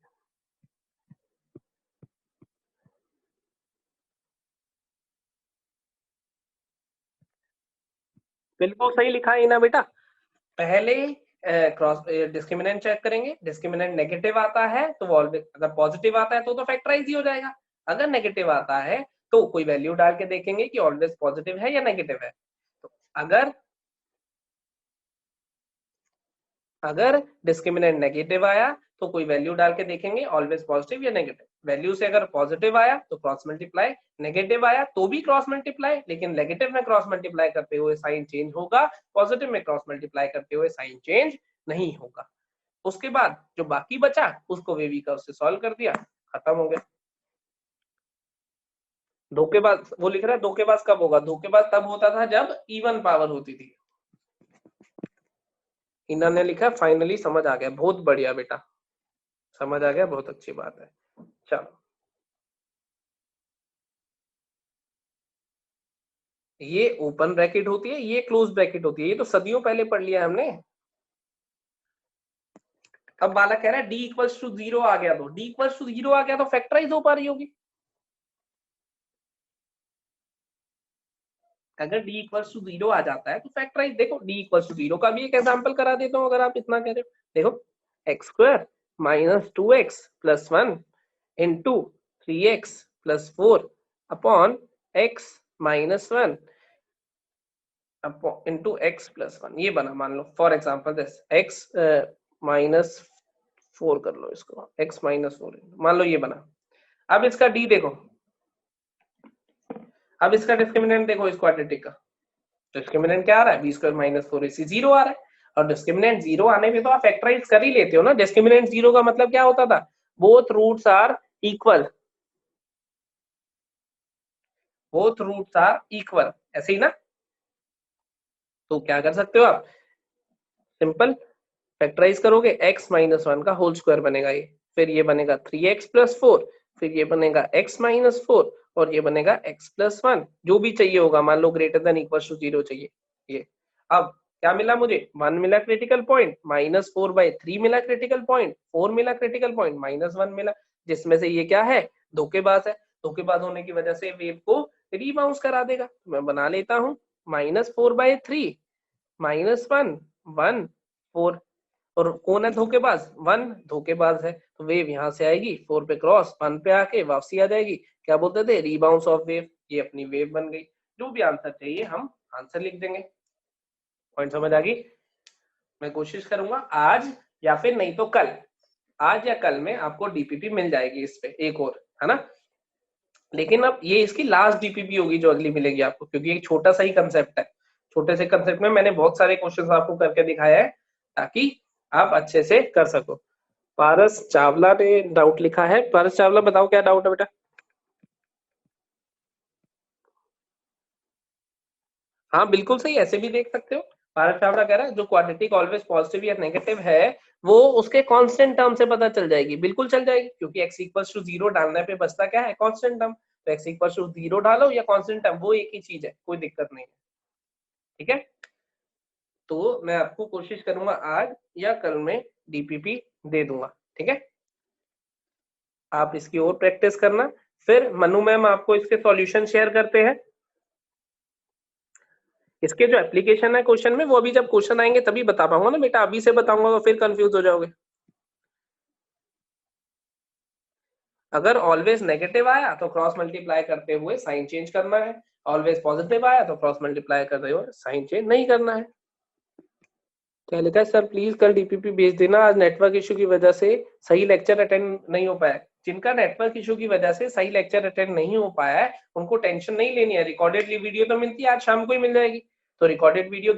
बिल्कुल सही लिखा है ना बेटा। पहले क्रॉस डिस्क्रिमिनेंट चेक करेंगे, डिस्क्रिमिनेंट नेगेटिव आता है तो ऑलवेज, अगर पॉजिटिव आता है तो फैक्टराइज ही हो जाएगा। अगर नेगेटिव आता है तो कोई वैल्यू डाल के देखेंगे कि ऑलवेज पॉजिटिव है या नेगेटिव है। तो अगर डिस्क्रिमिनेंट नेगेटिव आया तो कोई वैल्यू डाल के देखेंगे ऑलवेज पॉजिटिव या नेगेटिव। वैल्यू से अगर पॉजिटिव आया तो क्रॉस मल्टीप्लाई, नेगेटिव आया तो भी क्रॉस मल्टीप्लाई, लेकिन नेगेटिव में क्रॉस मल्टीप्लाई करते हुए साइन चेंज होगा, पॉजिटिव में क्रॉस मल्टीप्लाई करते हुए साइन चेंज नहीं होगा। उसके बाद जो बाकी बचा उसको वेवी कर्व से सॉल्व कर दिया, खत्म हो गया। धोखेबाज वो लिख रहा है, धोखेबाज कब होगा, धोखेबाज तब होता था जब इवन पावर होती थी। इन्होंने लिखा फाइनली समझ आ गया, बहुत बढ़िया बेटा, समझ आ गया, बहुत अच्छी बात है। चलो, ये ओपन ब्रैकेट होती है, ये क्लोज ब्रैकेट होती है, ये तो सदियों पहले पढ़ लिया हमने। अब वाला कह रहा है डी इक्वल्स टू 0 आ गया, तो डी इक्वल्स टू 0 आ गया तो फैक्टराइज हो पा रही होगी। अगर डी इक्वल्स टू 0 आ जाता है तो फैक्टराइज, देखो डी इक्वल्स टू 0 का भी एक एग्जांपल करा देता हूं अगर आप इतना कह रहे हो। देखो X square minus 2x plus 1 into 3x plus 4 upon x minus 1 into X plus 1, ये बना। मान लो for example this x minus 4 कर लो इसको, x माइनस 4 मान लो ये बना। अब इसका d देखो, अब इसका डिस्क्रिमिनेंट देखो, इस क्वाड्रेटिक का डिस्क्रिमिनेंट क्या आ रहा है, बी स्क्वायर माइनस 4ac 0 आ रहा है। और डिस्क्रिमिनेंट 0 आने पे तो आप फैक्टराइज कर ही लेते हो ना। डिस्क्रिमिनेंट 0 का मतलब क्या होता था, both roots are equal, both roots are equal, ऐसे ही ना। तो क्या कर सकते हो आप, सिंपल फैक्टराइज करोगे, x माइनस 1 का होल स्क्वायर बनेगा ये, फिर ये बनेगा 3x प्लस 4, फिर ये बनेगा x माइनस 4 और ये बनेगा x प्लस 1, जो भी चाहिए होगा, मान लो ग्रेटर देन इक्वल टू 0 चाहिए ये। अब क्या मिला मुझे, 1 मिला क्रिटिकल पॉइंट, -4/3 मिला क्रिटिकल पॉइंट, 4 मिला क्रिटिकल पॉइंट, -1 मिला, जिसमें से ये क्या है, धोखेबाज है। धोखेबाज होने की वजह से वेव को रीबाउंस करा देगा। मैं बना लेता हूं -4/3 -1 1 4 और कौन है धोखेबाज? 1 धोखेबाज है, तो वेव यहां से आएगी 4 पे क्रॉस 1 पे आके वापसी आ जाएगी। क्या बोलते थे? रीबाउंस ऑफ वेव। ये अपनी वेव बन गई। जो भी आंसर चाहिए हम आंसर लिख देंगे। पॉइंट समझ आ गई? मैं कोशिश करूंगा आज या फिर नहीं तो कल, आज या कल में आपको डीपीपी मिल जाएगी इस पे एक और, है ना। लेकिन अब ये इसकी लास्ट डीपीपी होगी जो अगली मिलेगी आपको, क्योंकि एक छोटा सा ही कंसेप्ट है। छोटे से कंसेप्ट में मैंने बहुत सारे क्वेश्चंस आपको करके दिखाया है ताकि आप अच्छे से कर सको। पारस चावला ने डाउट लिखा है। पारस चावला बताओ क्या डाउट है बेटा? हाँ बिल्कुल सही, ऐसे भी देख सकते हो। पारस चावला कह रहा है जो क्वाड्रेटिक ऑलवेज पॉजिटिव या नेगेटिव है वो उसके कांस्टेंट टर्म से पता चल जाएगी। बिल्कुल चल जाएगी, क्योंकि x इक्वल्स टू 0 डालने पे बचता क्या है? Constant term. तो x इक्वल्स टू 0 डालो या कांस्टेंट टर्म, वो एक ही चीज है, कोई दिक्कत नहीं है। ठीक है, तो मैं आपको कोशिश करूंगा आज या कल में डीपीपी दे दूंगा। ठीक है, आप इसकी और प्रैक्टिस करना। फिर मनु मैम आपको इसके सॉल्यूशन शेयर करते हैं। इसके जो एप्लीकेशन है क्वेश्चन में, वो अभी जब क्वेश्चन आएंगे तभी बता पाऊंगा ना बेटा, अभी से बताऊंगा तो फिर कंफ्यूज हो जाओगे। अगर ऑलवेज नेगेटिव आया तो क्रॉस मल्टीप्लाई करते हुए साइन चेंज करना है, ऑलवेज पॉजिटिव आया तो क्रॉस मल्टीप्लाई करते हुए साइन चेंज नहीं करना है। क्या लिखा है? सर प्लीज कल डीपीपी भेज देना, आज नेटवर्क इशू की वजह से सही लेक्चर अटेंड नहीं हो पाया। जिनका नेटवर्क इशू की वजह से सही लेक्चर अटेंड नहीं हो पाया है उनको टेंशन नहीं लेनी है, रिकॉर्डेड वीडियो तो मिलती है, आज शाम को ही मिल जाएगी। तो रिकॉर्डेड वीडियो